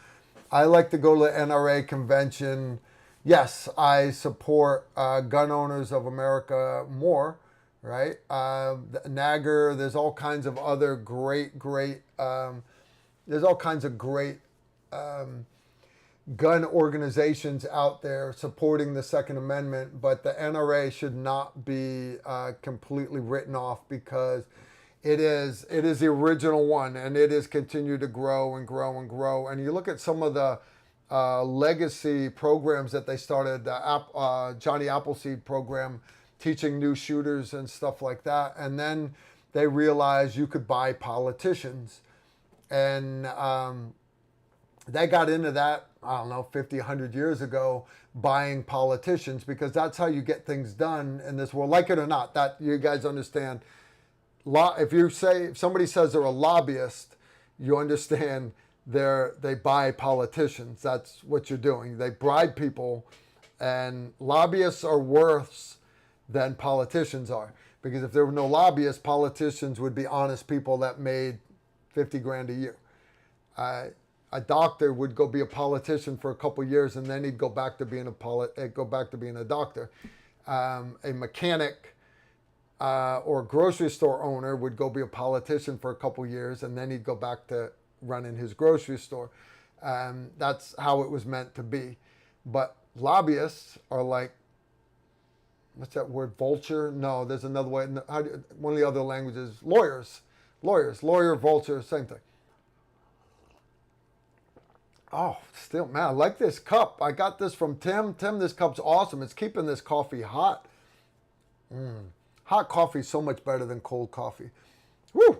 I like to go to the NRA convention. Yes, I support gun owners of America more, right? NAGR, there's all kinds of other there's all kinds of great gun organizations out there supporting the Second Amendment, but the NRA should not be completely written off because it is the original one, and it has continued to grow and grow and grow. And you look at some of the legacy programs that they started, the Johnny Appleseed program, teaching new shooters and stuff like that, and then they realized you could buy politicians, and they got into that, I don't know, 50, 100 years ago, buying politicians, because that's how you get things done in this world. Like it or not, that you guys understand. If somebody says they're a lobbyist, you understand they buy politicians. That's what you're doing. They bribe people, and lobbyists are worse than politicians are. Because if there were no lobbyists, politicians would be honest people that made 50 grand a year. A doctor would go be a politician for a couple years, and then he'd go back to being a doctor. A mechanic or a grocery store owner would go be a politician for a couple years, and then he'd go back to running his grocery store. That's how it was meant to be. But lobbyists are like, what's that word? Vulture? No, there's another way. One of the other languages, lawyers, lawyer, vulture, same thing. Oh, still, man, I like this cup. I got this from Tim. Tim, this cup's awesome. It's keeping this coffee hot. Hot coffee is so much better than cold coffee. Woo!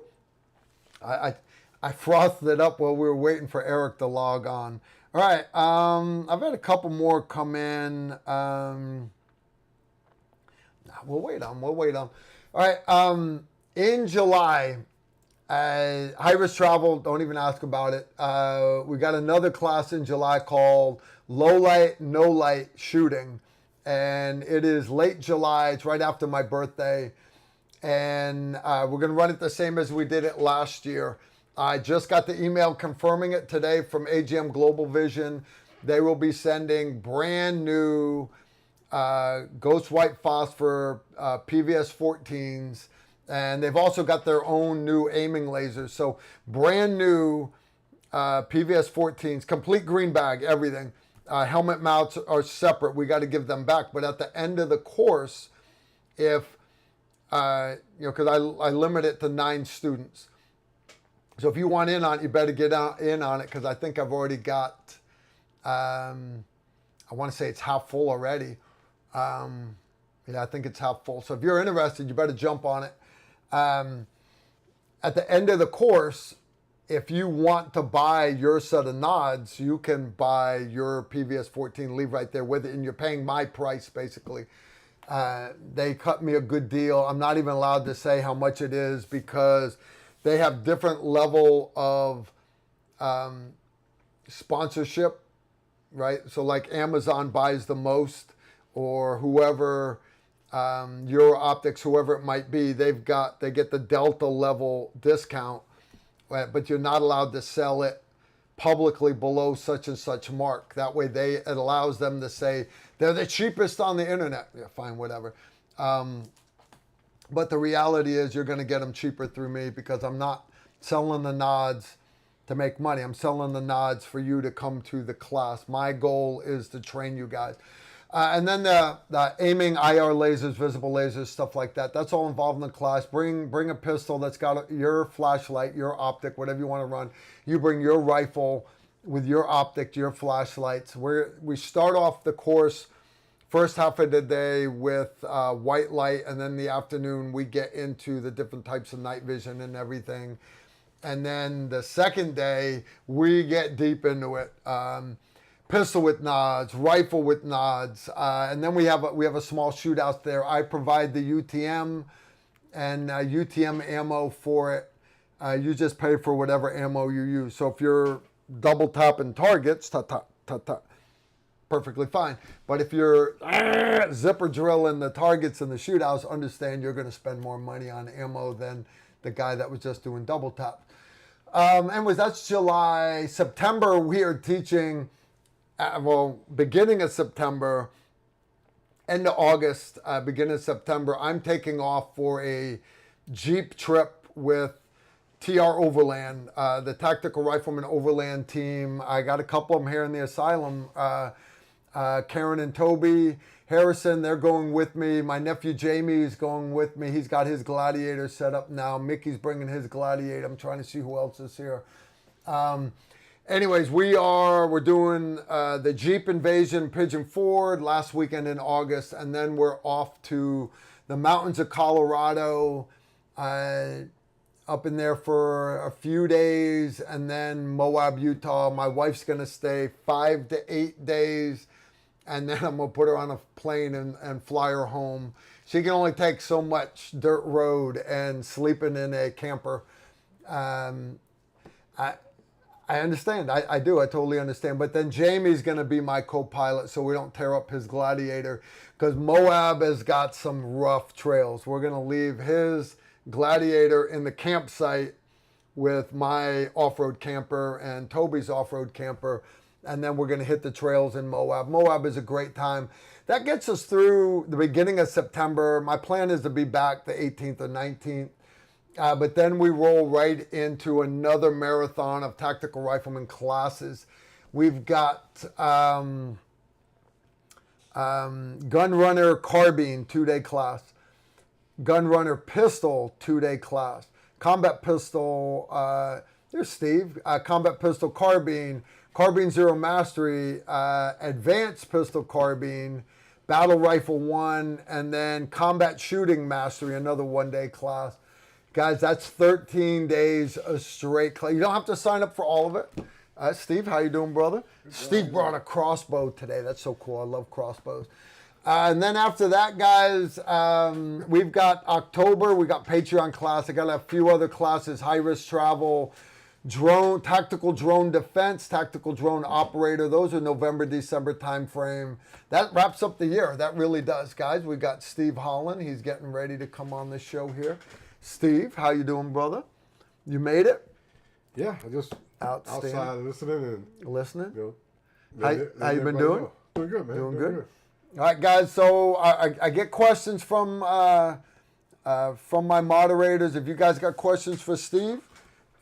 I frothed it up while we were waiting for Eric to log on. All right, I've had a couple more come in. We'll wait on. All right, in July, high risk travel, don't even ask about it. We got another class in July called Low Light, No Light Shooting. And it is late July. It's right after my birthday. And we're going to run it the same as we did it last year. I just got the email confirming it today from AGM Global Vision. They will be sending brand new Ghost White Phosphor PVS 14s. And they've also got their own new aiming lasers. So brand new PVS 14s, complete green bag, everything. Helmet mounts are separate. We got to give them back. But at the end of the course, if, because I limit it to 9 students. So if you want in on it, you better get in on it, because I think I've already got, I want to say it's half full already. Yeah, I think it's half full. So if you're interested, you better jump on it. At the end of the course, if you want to buy your set of nods, you can buy your PVS 14, leave right there with it, and you're paying my price, basically. They cut me a good deal. I'm not even allowed to say how much it is, because they have different level of sponsorship, right? So like Amazon buys the most, or whoever, Euro Optics, whoever it might be, they get the Delta level discount. But you're not allowed to sell it publicly below such and such mark. That way it allows them to say they're the cheapest on the internet. Yeah, fine, whatever. But the reality is you're going to get them cheaper through me, because I'm not selling the nods to make money. I'm selling the nods for you to come to the class. My goal is to train you guys. And then the aiming, IR lasers, visible lasers, stuff like that. That's all involved in the class. Bring a pistol that's got your flashlight, your optic, whatever you want to run. You bring your rifle with your optic, your flashlights. We start off the course first half of the day with white light, and then the afternoon we get into the different types of night vision and everything. And then the second day we get deep into it. Pistol with nods, rifle with nods, and then we have a small shootout there. I provide the UTM and UTM ammo for it. You just pay for whatever ammo you use. So if you're double tapping targets, perfectly fine. But if you're zipper drilling the targets in the shootouts, understand you're going to spend more money on ammo than the guy that was just doing double tap. Anyways, that's July. September, we are teaching, beginning of September, end of August, beginning of September, I'm taking off for a Jeep trip with TR Overland, the Tactical Rifleman Overland team. I got a couple of them here in the asylum. Karen and Toby Harrison, they're going with me. My nephew Jamie is going with me. He's got his Gladiator set up now. Mickey's bringing his Gladiator. I'm trying to see who else is here. Anyways, we're doing the Jeep Invasion Pigeon Forge last weekend in August, and then we're off to the mountains of Colorado, up in there for a few days, and then Moab, Utah. My wife's going to stay 5 to 8 days, and then I'm going to put her on a plane and fly her home. She can only take so much dirt road and sleeping in a camper. I understand. I do. I totally understand. But then Jamie's going to be my co-pilot so we don't tear up his Gladiator, because Moab has got some rough trails. We're going to leave his Gladiator in the campsite with my off-road camper and Toby's off-road camper, and then we're going to hit the trails in Moab. Moab is a great time. That gets us through the beginning of September. My plan is to be back the 18th or 19th. But then we roll right into another marathon of tactical rifleman classes. We've got Gunrunner Carbine 2-day class, Gunrunner Pistol 2-day class, Combat Pistol, there's Steve, Combat Pistol Carbine, Carbine Zero Mastery, Advanced Pistol Carbine, Battle Rifle 1, and then Combat Shooting Mastery, another 1-day class. Guys, that's 13 days of straight class. You don't have to sign up for all of it. Steve, how you doing, brother? Steve brought a crossbow today. That's so cool. I love crossbows. And then after that, guys, we've got October. We got Patreon class. I got a few other classes: high risk travel, drone, tactical drone defense, tactical drone operator. Those are November, December time frame. That wraps up the year. That really does, guys. We got Steve Holland. He's getting ready to come on the show here. Steve, how you doing, brother? You made it? Yeah, I just outside listening and listening. You know, how you been doing? Doing good, man. Doing good. All right, guys. So I get questions from my moderators. If you guys got questions for Steve,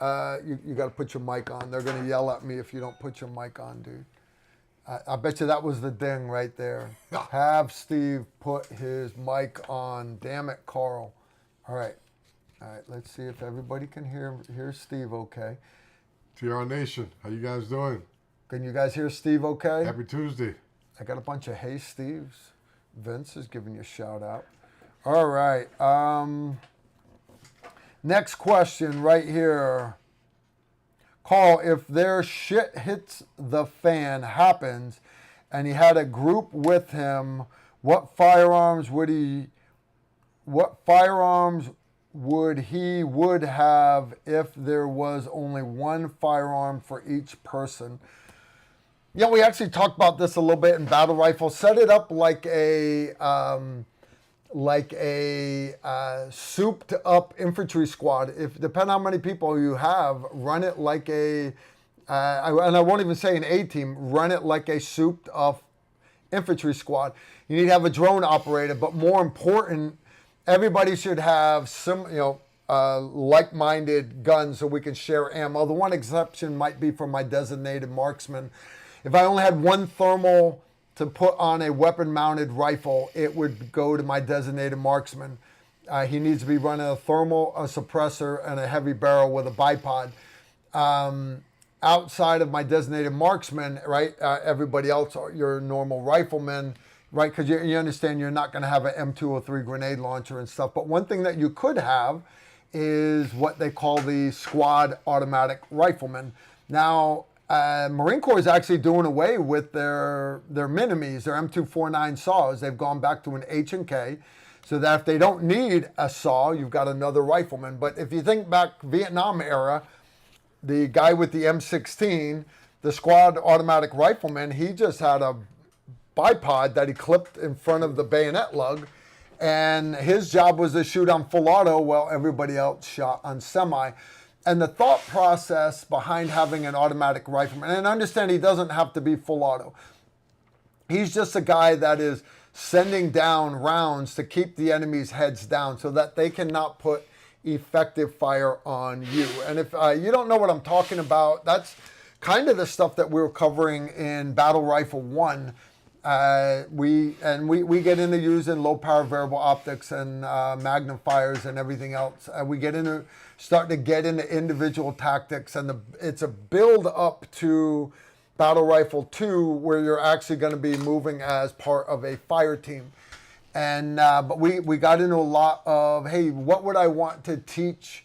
you got to put your mic on. They're gonna yell at me if you don't put your mic on, dude. I bet you that was the ding right there. Have Steve put his mic on. Damn it, Carl. All right, let's see if everybody can hear Steve okay. TR Nation, how you guys doing? Can you guys hear Steve okay? Happy Tuesday. I got a bunch of hey Steves. Vince is giving you a shout out. All right, next question right here. Carl, if their shit hits the fan happens and he had a group with him, what firearms would he have if there was only one firearm for each person? Yeah, we actually talked about this a little bit in Battle Rifle. Set it up like a souped up infantry squad. Depending on how many people you have, run it like and I won't even say an A team, run it like a souped up infantry squad. You need to have a drone operator, but more important, everybody should have some, like-minded guns so we can share ammo. The one exception might be for my designated marksman. If I only had one thermal to put on a weapon-mounted rifle, it would go to my designated marksman. He needs to be running a thermal, a suppressor, and a heavy barrel with a bipod. Outside of my designated marksman, right, everybody else, your normal riflemen, right, because you understand you're not going to have an M203 grenade launcher and stuff. But one thing that you could have is what they call the squad automatic rifleman. Now, Marine Corps is actually doing away with their minimes, their M249 saws. They've gone back to an H&K, so that if they don't need a saw, you've got another rifleman. But if you think back Vietnam era, the guy with the M16, the squad automatic rifleman, he just had a bipod that he clipped in front of the bayonet lug, and his job was to shoot on full auto while everybody else shot on semi. And the thought process behind having an automatic rifleman, and understand he doesn't have to be full auto. He's just a guy that is sending down rounds to keep the enemy's heads down so that they cannot put effective fire on you. And if you don't know what I'm talking about, that's kind of the stuff that we were covering in Battle Rifle 1. We get into using low power variable optics and magnifiers and everything else. We get into starting to get into individual tactics, and it's a build up to Battle Rifle 2 where you're actually going to be moving as part of a fire team. And but we got into a lot of, hey, what would I want to teach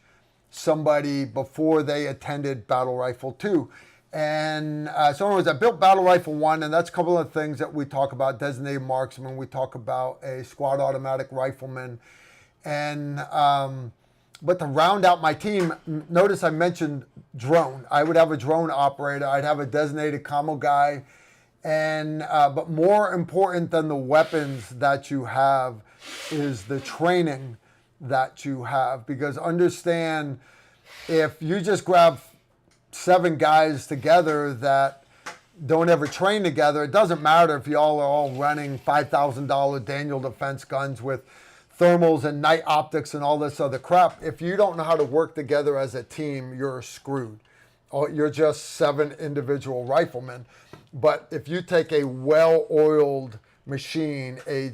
somebody before they attended Battle Rifle 2? And so anyways, I built Battle Rifle 1, and that's a couple of things that we talk about. Designated marksman, we talk about a squad automatic rifleman. And but to round out my team, notice I mentioned drone. I would have a drone operator. I'd have a designated commo guy. And but more important than the weapons that you have is the training that you have. Because understand, if you just grab 7 guys together that don't ever train together, it doesn't matter if y'all are all running $5,000 Daniel Defense guns with thermals and night optics and all this other crap. If you don't know how to work together as a team, you're screwed. Or you're just 7 individual riflemen. But if you take a well-oiled machine, a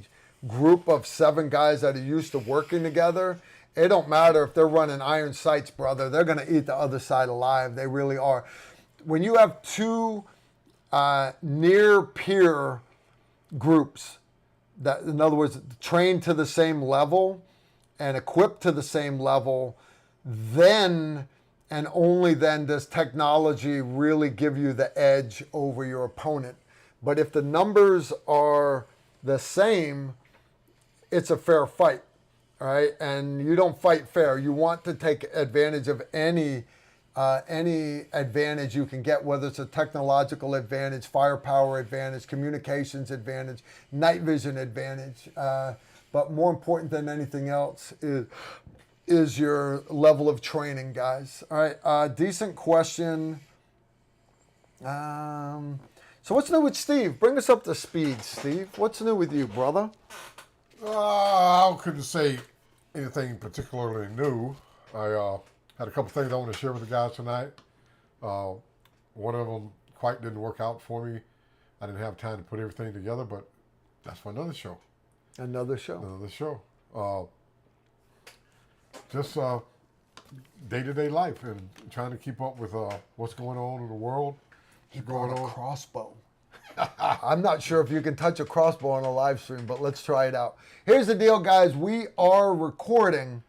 group of 7 guys that are used to working together, it don't matter if they're running iron sights, brother. They're going to eat the other side alive. They really are. When you have 2 near peer groups, that, in other words, trained to the same level and equipped to the same level, then and only then does technology really give you the edge over your opponent. But if the numbers are the same, it's a fair fight. All right, and you don't fight fair. You want to take advantage of any advantage you can get, whether it's a technological advantage, firepower advantage, communications advantage, night vision advantage. But more important than anything else is your level of training, guys. All right, decent question. So what's new with Steve? Bring us up to speed, Steve. What's new with you, brother? I couldn't say anything particularly new. I had a couple things I want to share with the guys tonight. One of them quite didn't work out for me. I didn't have time to put everything together, but that's for another show. Another show. Another show. Just day-to-day life and trying to keep up with what's going on in the world. He brought a crossbow. I'm not sure if you can touch a crossbow on a live stream, but let's try it out. Here's the deal, guys. We are recording,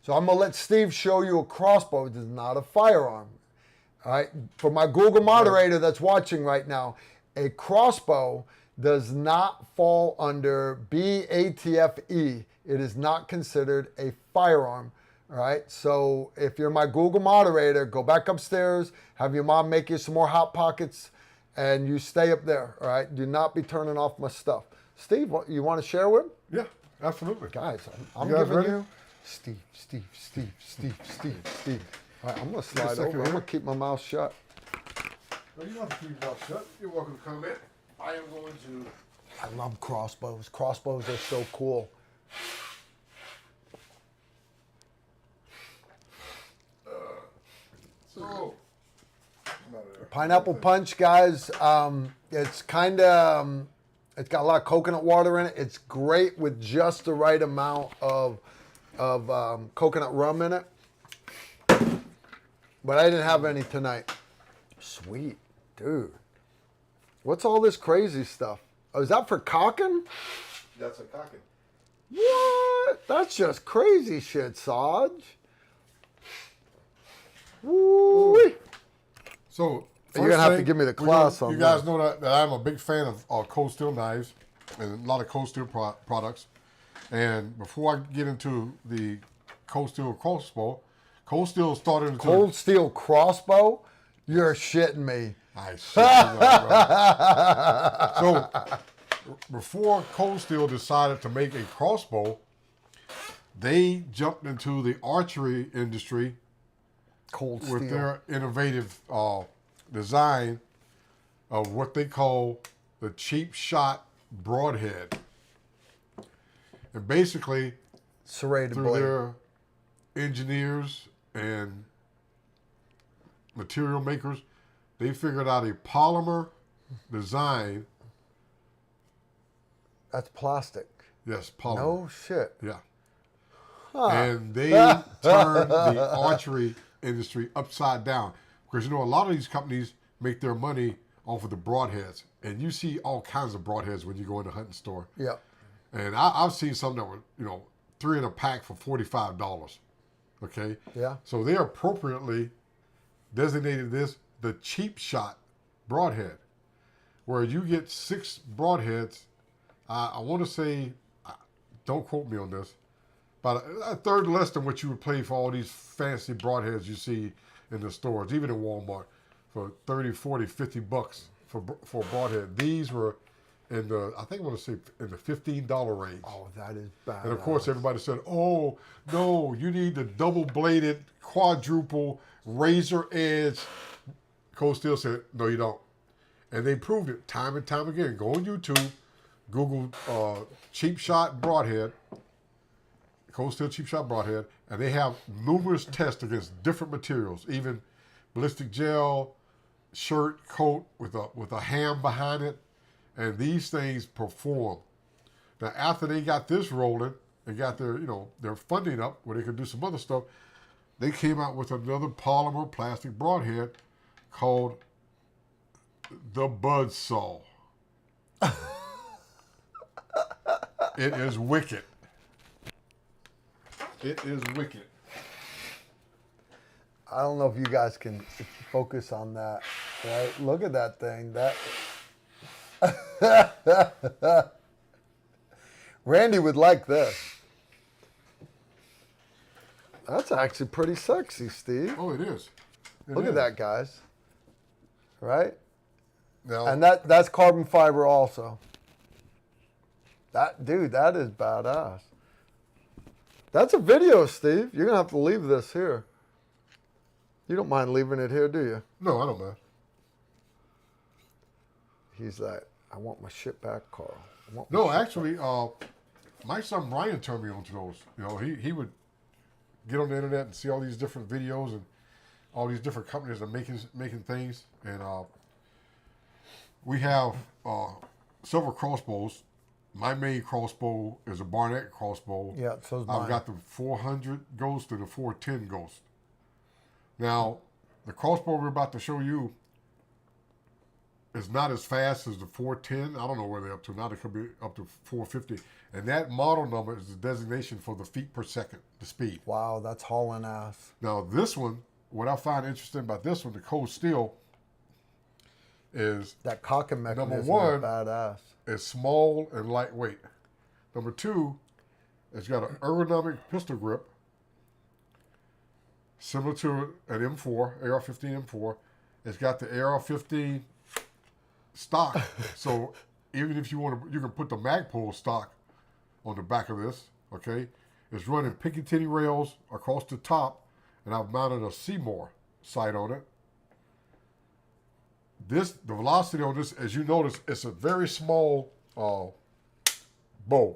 so I'm going to let Steve show you a crossbow. It is not a firearm. All right? For my Google moderator that's watching right now, a crossbow does not fall under BATFE. It is not considered a firearm. All right? So if you're my Google moderator, go back upstairs, have your mom make you some more Hot Pockets, and you stay up there, all right? Do not be turning off my stuff. Steve, what you want to share with him? Yeah, absolutely. Guys, I'm giving ready? You... Steve. All right, I'm going to slide over. I'm going to keep my mouth shut. Well, you don't have to keep your mouth shut. You're welcome to come in. I am going to... I love crossbows. Crossbows are so cool. So... Pineapple punch, guys. It's kind of, it's got a lot of coconut water in it. It's great with just the right amount of coconut rum in it. But I didn't have any tonight. Sweet, dude. What's all this crazy stuff? Oh, is that for cocking? That's a cocking. What? That's just crazy shit, Saj. Woo-wee. So you're gonna have to give me the class on that. You guys know that I'm a big fan of cold steel knives and a lot of cold steel products. And before I get into the cold steel crossbow, cold steel started into cold steel crossbow. You're shitting me. I shit you right. So before cold steel decided to make a crossbow, they jumped into the archery industry Cold with steel. their innovative design of what they call the cheap shot broadhead. And basically, Serrated through blade. their engineers and material makers, they figured out a polymer design. That's plastic. Yes, polymer. No shit. Yeah. Huh. And they turned the archery industry upside down. Because, you know, a lot of these companies make their money off of the broadheads. And you see all kinds of broadheads when you go in the hunting store. Yeah. And I've seen some that were, you know, 3 in a pack for $45. Okay? Yeah. So they appropriately designated this the cheap shot broadhead, where you get 6 broadheads. I want to say, don't quote me on this, about a third less than what you would pay for all these fancy broadheads you see in the stores, even in Walmart, for 30, 40, 50 bucks for a broadhead. These were in the, I think I want to say in the $15 range. Oh, that is bad. And of course, everybody said, "Oh no, you need the double-bladed, quadruple, razor edge." Cold Steel said, "No, you don't," and they proved it time and time again. Go on YouTube, Google cheap shot broadhead, Cold Steel cheap shot broadhead, and they have numerous tests against different materials, even ballistic gel, shirt, coat with a ham behind it, and these things perform. Now, after they got this rolling and got their, you know, their funding up where they could do some other stuff, they came out with another polymer plastic broadhead called the Buzzsaw. It is wicked. It is wicked. I don't know if you guys can focus on that. Right? Look at that thing. That. Randy would like this. That's actually pretty sexy, Steve. Oh, it is. Look at that, guys. Right? Now, And that's carbon fiber also. That is badass. That's a video, Steve. You're gonna have to leave this here. You don't mind leaving it here, do you? no, I don't mind. He's like, I want my shit back, Carl. No, actually, my son Brian turned me onto those. You know, he would get on the internet and see all these different videos and all these different companies that are making things. And we have several crossbows. My main crossbow is a Barnett crossbow. Yeah, so's mine. I've got the 400 Ghost and the 410 Ghost. Now, the crossbow we're about to show you is not as fast as the 410. I don't know where they're up to now. They could be up to 450. And that model number is the designation for the feet per second, the speed. Wow, that's hauling ass. Now, this one, what I find interesting about this one, the Cold Steel, is That cocking mechanism Number one, is badass. it's small and lightweight. Number 2, it's got an ergonomic pistol grip, similar to an M4, AR-15 M4. It's got the AR-15 stock. So even if you want to, you can put the Magpul stock on the back of this, okay? It's running Picatinny rails across the top, and I've mounted a Seymour sight on it. The velocity on this, as you notice, it's a very small bow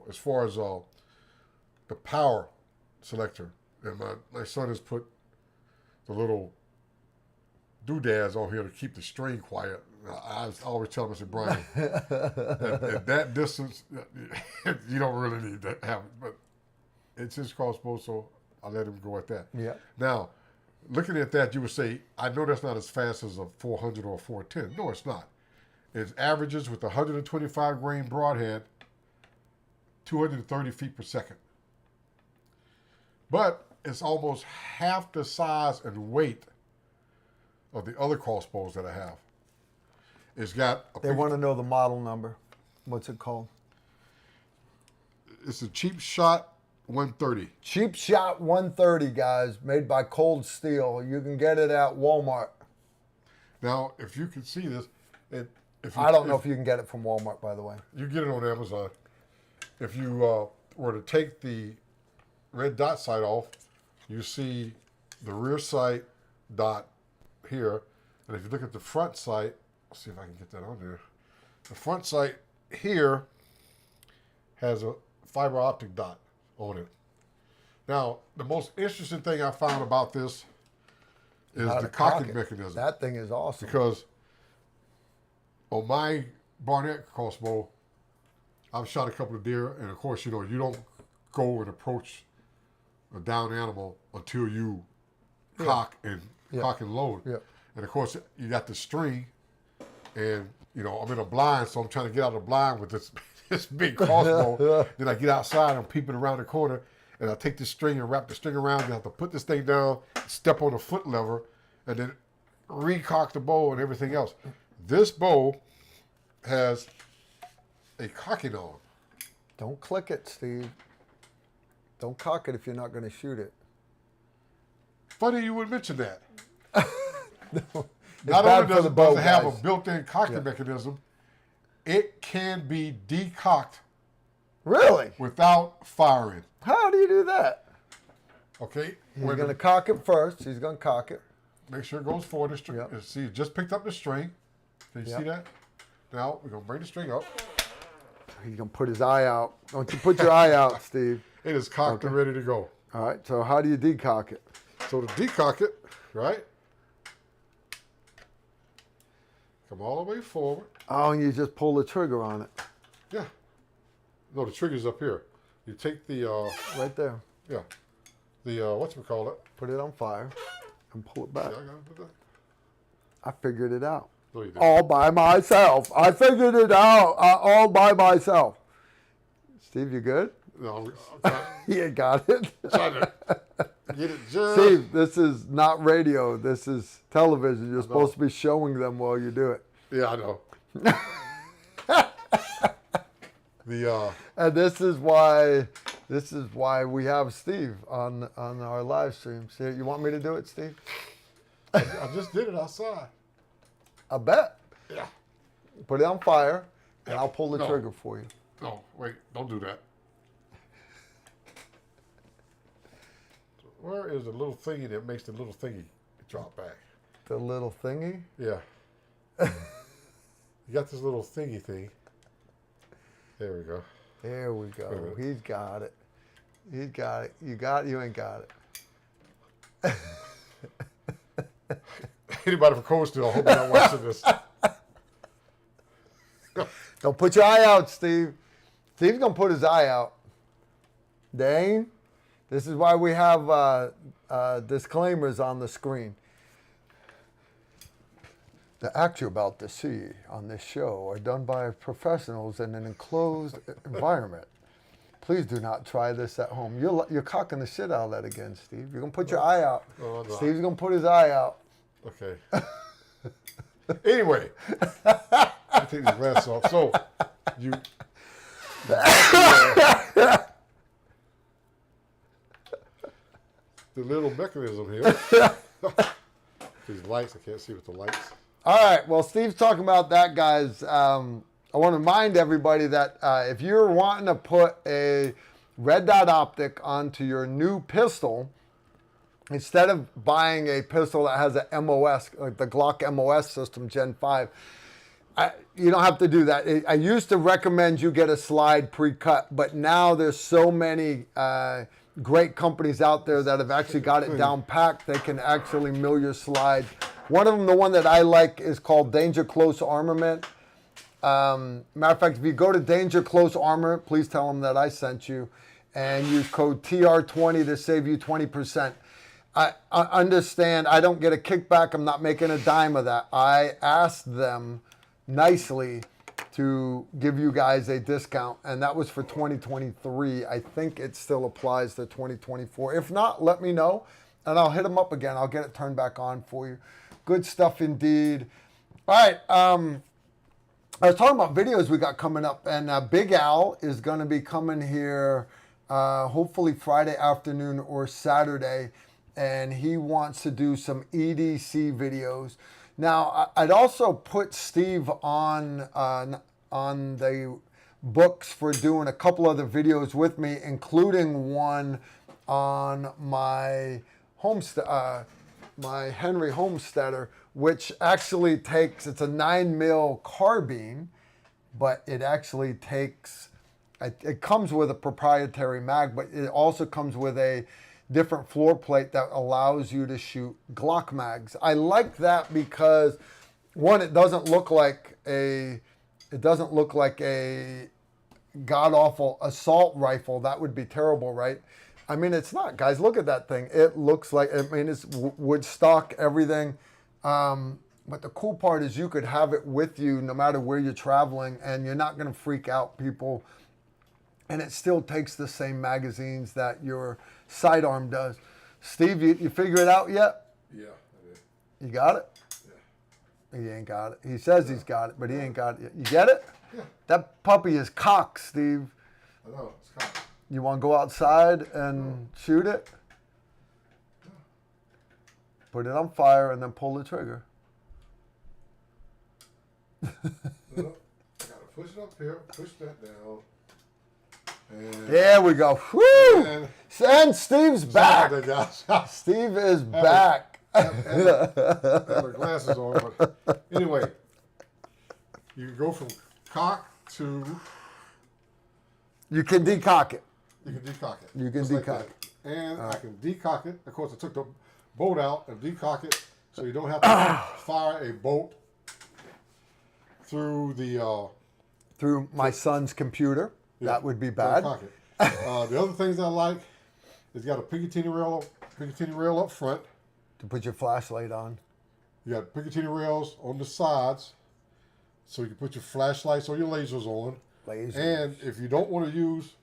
as far as the power selector. And my son has put the little doodads on here to keep the string quiet. I always tell him, I said, Brian, at that distance, you don't really need to have it. But it's his crossbow, so I let him go at that. Yeah. Now, looking at that, you would say, I know that's not as fast as a 400 or a 410. No, it's not. It averages with a 125 grain broadhead, 230 feet per second. But it's almost half the size and weight of the other crossbows that I have. It's got They want to know the model number. What's it called? It's a cheap shot 130. Cheap Shot 130, guys, made by Cold Steel. You can get it at Walmart. Now, if you can see this, I don't know if you can get it from Walmart, by the way. You get it on Amazon. If you were to take the red dot sight off, you see the rear sight dot here. And if you look at the front sight, let's see if I can get that on there. The front sight here has a fiber optic dot on it. Now, the most interesting thing I found about this is the cocking mechanism. That thing is awesome. Because on my Barnett crossbow, I've shot a couple of deer, and of course, you know, you don't go and approach a down animal until you cock and load. Yeah. And of course, you got the string, and you know, I'm in a blind, so I'm trying to get out of the blind with this this big crossbow. Then I get outside, I'm peeping around the corner, and I take this string and wrap the string around. You have to put this thing down, step on the foot lever, and then recock the bow and everything else. This bow has a cocking arm. Don't click it, Steve. Don't cock it if you're not going to shoot it. Funny you would mention that. No, Not only does it have a built-in cocking mechanism, it can be decocked. Really? Without firing. How do you do that? Okay. He's going to cock it first. He's going to cock it. Make sure it goes forward. The string. Yep. See, you just picked up the string. Can you see that? Now we're going to bring the string up. He's going to put his eye out. Don't you put your eye out, Steve. It is cocked and ready to go. All right. So how do you decock it? So to decock it, right? Come all the way forward. Oh, and you just pull the trigger on it. Yeah. No, the trigger's up here. You take the... right there. Yeah. The, whatchamacallit. Put it on fire and pull it back. Yeah, I gotta do that. I figured it out. No, you didn't. All by myself. I figured it out all by myself. Steve, you good? No, I'm You got it. trying to get it just... Steve, this is not radio. This is television. You're supposed to be showing them while you do it. Yeah, I know. And this is why we have Steve on our live stream. See, you want me to do it, Steve? I just did it outside. I bet. Yeah. Put it on fire, and I'll pull the trigger for you. No, wait, don't do that. Where is the little thingy that makes the little thingy drop back? The little thingy? Yeah. You got this little thingy thing. There we go. There we go. He's got it. He's got it. You ain't got it. Anybody from Coastal, I hope you're not watching this. Don't put your eye out, Steve. Steve's going to put his eye out. Dane, this is why we have disclaimers on the screen. The acts you're about to see on this show are done by professionals in an enclosed environment. Please do not try this at home. You're cocking the shit out of that again, Steve. You're going to put your eye out. Oh, no. Steve's going to put his eye out. Okay. Anyway, I take these glasses off. So, you... the little mechanism here. These lights, I can't see with the lights. All right. Well, Steve's talking about that, guys. I want to remind everybody that if you're wanting to put a red dot optic onto your new pistol, instead of buying a pistol that has a MOS, like the Glock MOS system Gen 5, you don't have to do that. I used to recommend you get a slide pre-cut, but now there's so many great companies out there that have actually got it down packed. They can actually mill your slide. One of them, the one that I like, is called Danger Close Armament. Matter of fact, if you go to Danger Close Armament, please tell them that I sent you, and use code TR20 to save you 20%. I understand I don't get a kickback. I'm not making a dime of that. I asked them nicely to give you guys a discount, and that was for 2023. I think it still applies to 2024. If not, let me know, and I'll hit them up again. I'll get it turned back on for you. Good stuff indeed. All right. I was talking about videos we got coming up, and Big Al is going to be coming here hopefully Friday afternoon or Saturday, and he wants to do some EDC videos. Now, I'd also put Steve on the books for doing a couple other videos with me, including one on my my Henry Homesteader, which actually takes, it's a 9mm carbine, but it actually takes, it comes with a proprietary mag, but it also comes with a different floor plate that allows you to shoot Glock mags. I like that because, one, it doesn't look like a god-awful assault rifle. That would be terrible, right? I mean, it's not, guys. Look at that thing. It looks like, I mean, it's wood stock, everything. But the cool part is you could have it with you no matter where you're traveling, and you're not going to freak out people. And it still takes the same magazines that your sidearm does. Steve, you figure it out yet? Yeah, I did. You got it? Yeah. He ain't got it. He says he's got it, but he ain't got it yet. You get it? Yeah. That puppy is cocked, Steve. I know, it's cocked. You want to go outside and shoot it? Put it on fire and then pull the trigger. No, I gotta push it up here, push that down. And There we go. Woo! And Steve's back. Sorry, guys. Steve is back. I have my glasses on, but anyway, you can go from cock to. You can decock it. You can decock it. You can just like decock that. And I can decock it. Of course, I took the bolt out and decock it, so you don't have to fire a bolt through the. Through my son's computer. Yeah, that would be bad. The other things I like is got a Picatinny rail up front. To put your flashlight on. You got Picatinny rails on the sides, so you can put your flashlights or your lasers on. Lasers. And if you don't want to use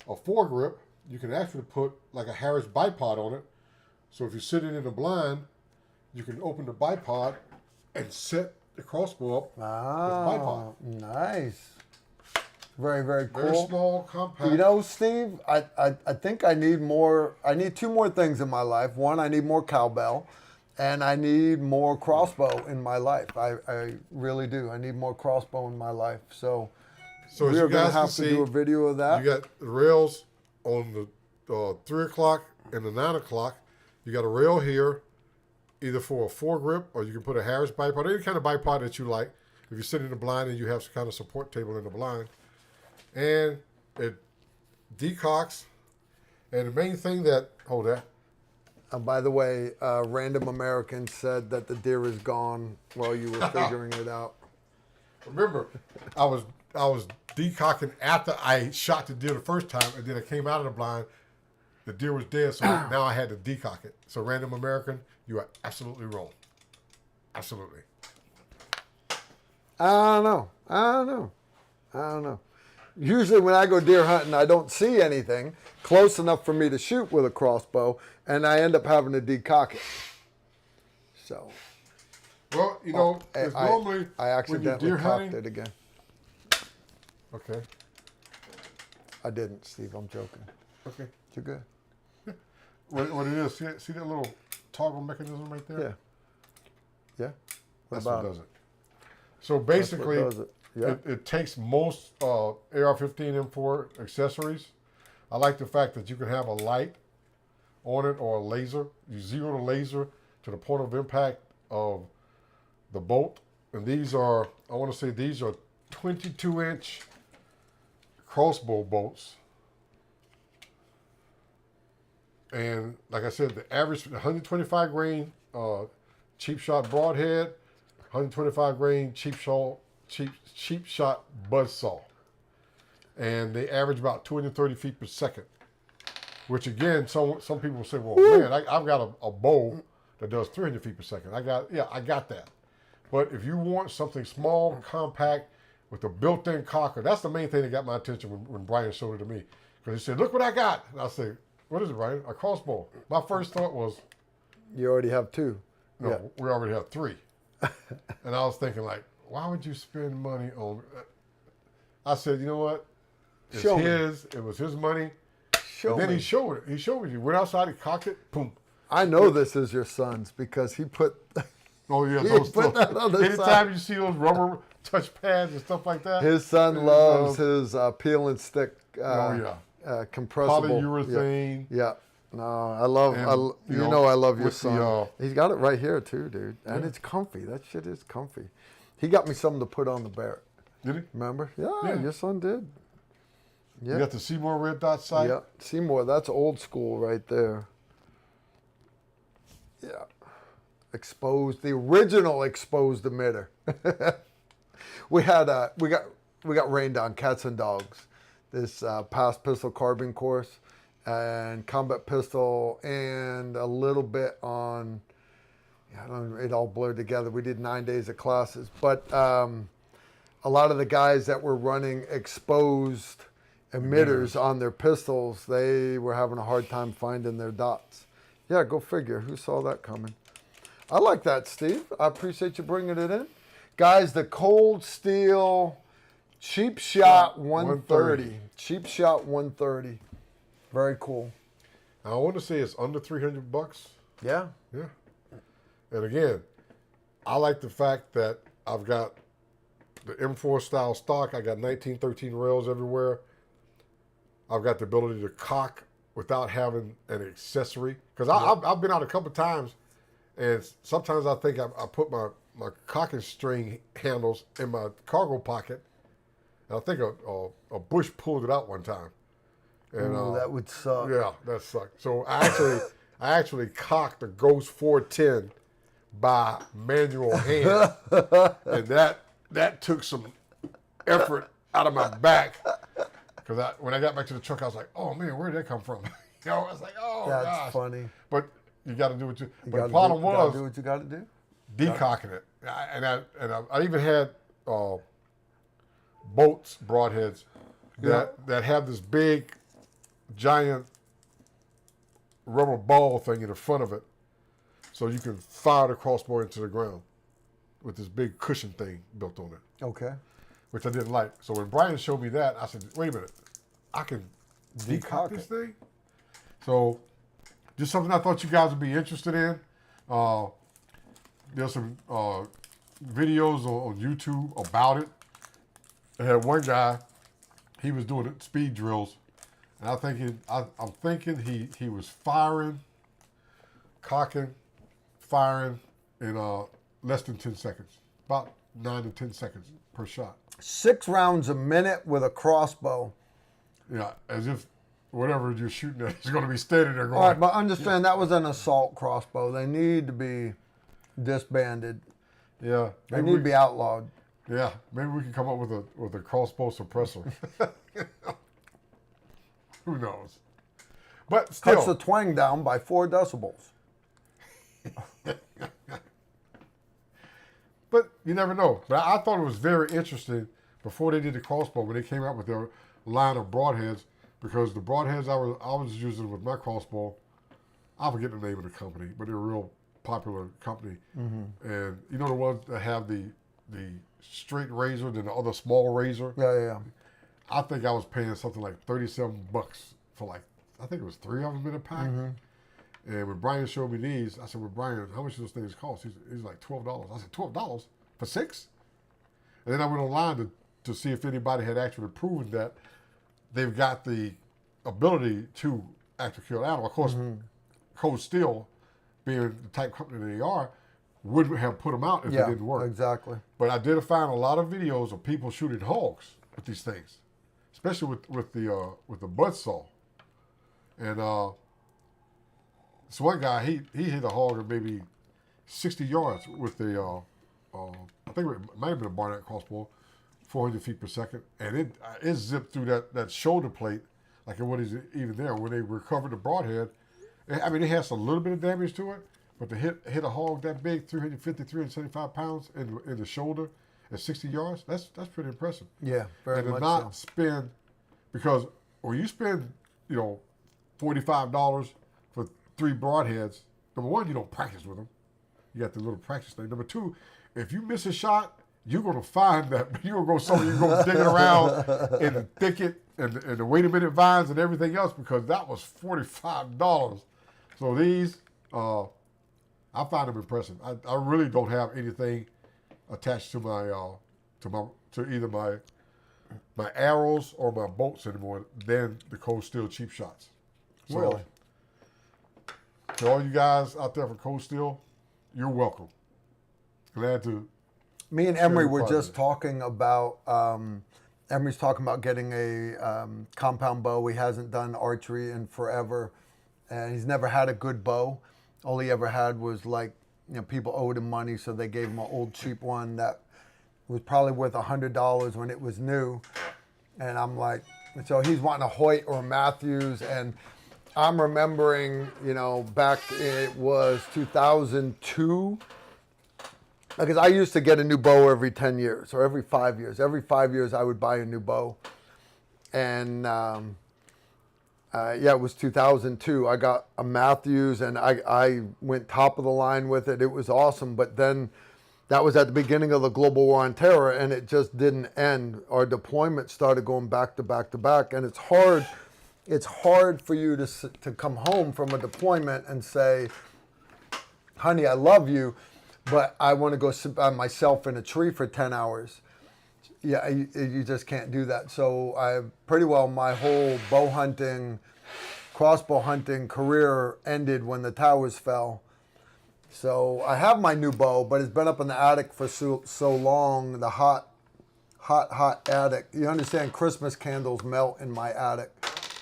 a foregrip, you can actually put like a Harris bipod on it. So if you're sitting in the blind, you can open the bipod and set the crossbow up with the bipod. Nice. Very, very cool. Very small, compact. You know, Steve, I think I need more. I need two more things in my life. One, I need more cowbell, and I need more crossbow in my life. I really do. I need more crossbow in my life. So we're going to have to do a video of that. You got the rails on the 3 o'clock and the 9 o'clock. You got a rail here, either for a foregrip or you can put a Harris bipod, any kind of bipod that you like. If you're sitting in the blind and you have some kind of support table in the blind. And it decocks. And the main thing that, hold that. By the way, Random American said that the deer is gone while you were figuring it out. Remember, I was decocking after I shot the deer the first time, and then I came out of the blind. The deer was dead, so now I had to decock it. So Random American, you are absolutely wrong. Absolutely. I don't know. Usually when I go deer hunting, I don't see anything close enough for me to shoot with a crossbow, and I end up having to decock it. So. Well, you know, it's normally I accidentally deer cocked hunting, it again. Okay. I didn't, Steve. I'm joking. Okay. You're good. What it is, see that little toggle mechanism right there? Yeah. Yeah. That's what does it. So basically, it takes most AR-15 M4 accessories. I like the fact that you can have a light on it or a laser. You zero the laser to the point of impact of the bolt. And these are, I want to say these are 22-inch crossbow bolts. And like I said, the average 125 grain cheap shot broadhead, 125 grain cheap shot buzzsaw. And they average about 230 feet per second. Which again, some people will say, well, man, I've got a bow that does 300 feet per second. I got that. But if you want something small, compact, with a built-in cocker, that's the main thing that got my attention when Brian showed it to me. Because he said, look what I got. And I said, what is it, Brian? A crossbow. My first thought was, you already have two. No, we already have three. And I was thinking, like, why would you spend money on... I said, you know what? It's his. It was his money. Then he showed it. He showed you. Went outside, he cocked it, boom. I know this is your son's because he put... Oh, yeah. Anytime you see those rubber touch pads and stuff like that. His son loves his peel and stick compressible. Polyurethane. Yeah. No, I love, And, I love your with son. He's got it right here too, dude. And it's comfy. That shit is comfy. He got me something to put on the Barrett. Did he? Remember? Yeah, your son did. You got the Seymour red dot sight? Yeah, Seymour, that's old school right there. Yeah. Exposed, the original exposed emitter. we got rained on cats and dogs. This past pistol carbine course and combat pistol and a little bit on, it all blurred together. We did 9 days of classes, but a lot of the guys that were running exposed emitters on their pistols, they were having a hard time finding their dots. Yeah, go figure. Who saw that coming? I like that, Steve. I appreciate you bringing it in. Guys, the Cold Steel Cheap Shot 130. Cheap Shot 130. Very cool. I want to say it's under $300. Yeah. Yeah. And again, I like the fact that I've got the M4 style stock. I got 1913 rails everywhere. I've got the ability to cock without having an accessory. Because I've been out a couple of times, and sometimes I think I put my cocking string handles in my cargo pocket. And I think a bush pulled it out one time. And that would suck. Yeah, that sucked. So I actually cocked a Ghost 410 by manual hand, and that took some effort out of my back. Because when I got back to the truck, I was like, "Oh man, where did that come from?" I was like, "Oh, that's gosh." funny. But you got to do what you. But the do problem was what you got to do. decocking it, and I even had boats broadheads that have this big, giant rubber ball thing in the front of it, so you can fire the crossbow into the ground with this big cushion thing built on it. Okay. Which I didn't like. So when Brian showed me that, I said, "Wait a minute, I can decock this thing." So just something I thought you guys would be interested in. There's some videos on YouTube about it. I had one guy, he was doing speed drills, and I'm thinking he was firing, cocking, firing in less than 10 seconds, about 9 to 10 seconds per shot. 6 rounds a minute with a crossbow. Yeah, as if whatever you're shooting at is going to be standing there going. All right, but understand that was an assault crossbow. They need to be disbanded. Yeah, They need to be outlawed. Yeah, maybe we can come up with a crossbow suppressor. Who knows? But still, Cuts the twang down by 4 decibels. But you never know. But I thought it was very interesting before they did the crossbow, when they came out with their line of broadheads, because the broadheads I was using with my crossbow, I forget the name of the company, but they're a real popular company. Mm-hmm. And you know the ones that have the straight razor and the other small razor? Yeah. I think I was paying something like $37 for I think it was 3 of them in a pack. Mm-hmm. And when Brian showed me these, I said, "Well, Brian, how much do those things cost?" He's like, $12. I said, $12 for 6? And then I went online to see if anybody had actually proven that they've got the ability to actually kill an animal. Of course, Cold Steel, being the type company they are, wouldn't have put them out if it didn't work. Exactly. But I did find a lot of videos of people shooting hogs with these things, especially with the buzzsaw. And this one guy, he hit a hog at maybe 60 yards with the I think it might have been a Barnett crossbow, 400 feet per second, and it zipped through that shoulder plate like it wasn't even there. When they recovered the broadhead, I mean, it has a little bit of damage to it, but to hit a hog that big, 350, 375 pounds in the shoulder at 60 yards, that's pretty impressive. Yeah, very and to much not so. spend, because when you spend, $45 for 3 broadheads, number one, you don't practice with them. You got the little practice thing. Number two, if you miss a shot, you're going to find that. You're going to go somewhere, you're going to dig it around in the thicket and the wait a minute vines and everything else, because that was $45. So these, I find them impressive. I really don't have anything attached to my to either my arrows or my bolts anymore than the Cold Steel cheap shots. So, Really? to all you guys out there from Cold Steel, you're welcome. Glad to. Me and Emery were just talking about. Emery's talking about getting a compound bow. He hasn't done archery in forever, and he's never had a good bow. All he ever had was like, people owed him money, so they gave him an old cheap one that was probably worth $100 when it was new. And I'm like, so he's wanting a Hoyt or a Matthews, and I'm remembering, back it was 2002, because I used to get a new bow every 10 years or every 5 years. Every 5 years I would buy a new bow. And it was 2002. I got a Matthews, and I went top of the line with it. It was awesome. But then that was at the beginning of the global war on terror, and it just didn't end. Our deployment started going back to back to back, and it's hard. It's hard for you to come home from a deployment and say, honey, I love you, but I want to go sit by myself in a tree for 10 hours. Yeah, you just can't do that. So I pretty well, my whole bow hunting, crossbow hunting career ended when the towers fell. So I have my new bow, but it's been up in the attic for so long, the hot attic. You understand, Christmas candles melt in my attic.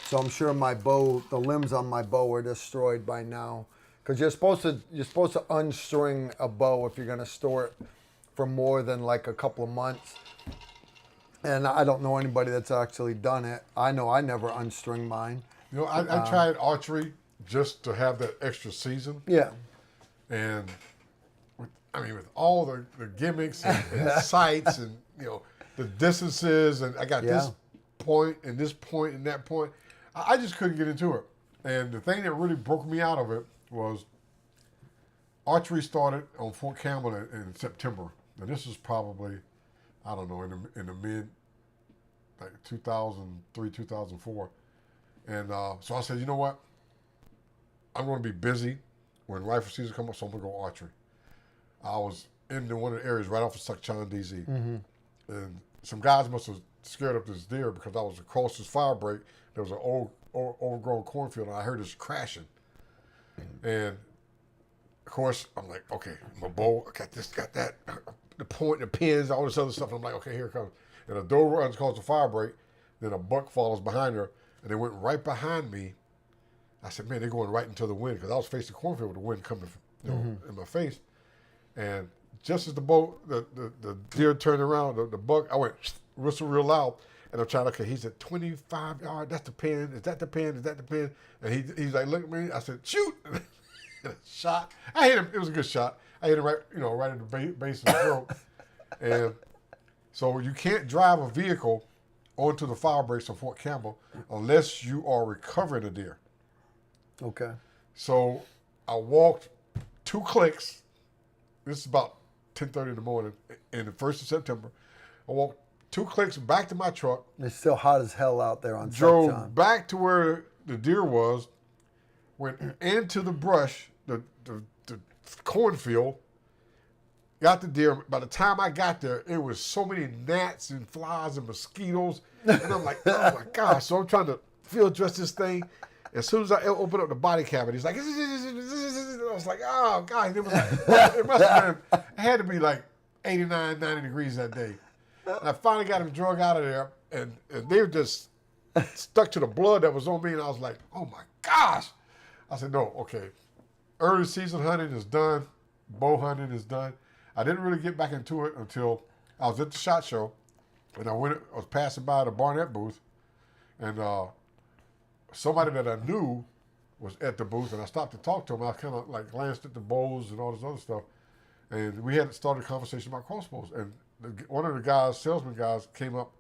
So I'm sure my bow, the limbs on my bow are destroyed by now. Because you're supposed to unstring a bow if you're going to store it for more than like a couple of months. And I don't know anybody that's actually done it. I know I never unstring mine. I tried archery just to have that extra season. Yeah. And with all the gimmicks and sights and the distances, and I got this point and this point and that point, I just couldn't get into it. And the thing that really broke me out of it was archery started on Fort Campbell in September. And this was probably, I don't know, in the mid, like 2003, 2004. And so I said, you know what? I'm going to be busy when rifle season comes up, so I'm going to go archery. I was in one of the areas right off of Staccato Ranch, DZ. Mm-hmm. And some guys must have scared up this deer because I was across this fire break. There was an overgrown cornfield, and I heard this crashing. Mm-hmm. And, of course, I'm like, okay, my bow, I got this, got that, the point, the pins, all this other stuff. And I'm like, okay, here it comes. And a doe runs across the fire break, then a buck follows behind her, and they went right behind me. I said, man, they're going right into the wind, because I was facing the cornfield with the wind coming in my face. And just as the deer turned around, the buck, I went whistle real loud, and I'm trying to, okay, he's at 25 yards, that's the pin, is that the pin, is that the pin? And he's like, look at me, I said, shoot! Shot. I hit him, it was a good shot. I hit him right, right at the base of the throat. And so you can't drive a vehicle onto the fire breaks of Fort Campbell unless you are recovering a deer. Okay. So I walked 2 clicks. This is about 10:30 in the morning, in the 1st of September. I walked 2 clicks back to my truck. It's still hot as hell out there on Drove sunshine. Back to where the deer was, went into the brush, the cornfield, got the deer. By the time I got there, it was so many gnats and flies and mosquitoes. And I'm like, oh my gosh. So I'm trying to field dress this thing. As soon as I open up the body cavity, it's like, I was like, oh God. It must have been, it had to be like 89, 90 degrees that day. And I finally got him drug out of there, and they were just stuck to the blood that was on me. And I was like, oh my gosh. I said, no, okay. Early season hunting is done. Bow hunting is done. I didn't really get back into it until I was at the SHOT Show, and I was passing by the Barnett booth, and somebody that I knew was at the booth, and I stopped to talk to him. I kind of like glanced at the bows and all this other stuff, and we had started a conversation about crossbows. And one of the salesman guys, came up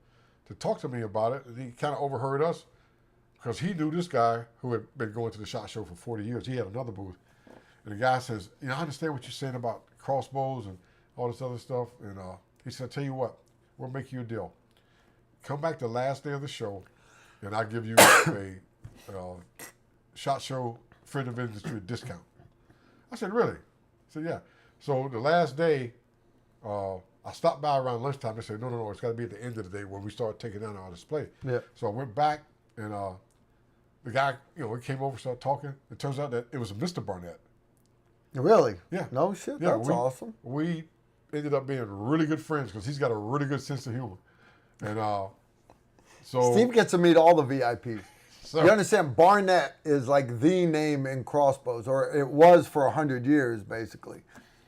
to talk to me about it, and he kind of overheard us because he knew this guy who had been going to the SHOT Show for 40 years. He had another booth, and the guy says, I understand what you're saying about crossbows and all this other stuff. And he said, I'll tell you what, we'll make you a deal. Come back the last day of the show, and I'll give you a SHOT Show friend of industry discount. I said, really? He said, yeah. So the last day, I stopped by around lunchtime. They said, no, it's got to be at the end of the day when we start taking down our display. Yeah. So I went back, and the guy, you know, he came over, started talking. It turns out that it was Mr. Barnett. Really? Yeah. No shit. Yeah, That's awesome. We ended up being really good friends because he's got a really good sense of humor. And so Steve gets to meet all the VIPs. So, You understand? Barnett is like the name in crossbows, or it was for 100 years, basically.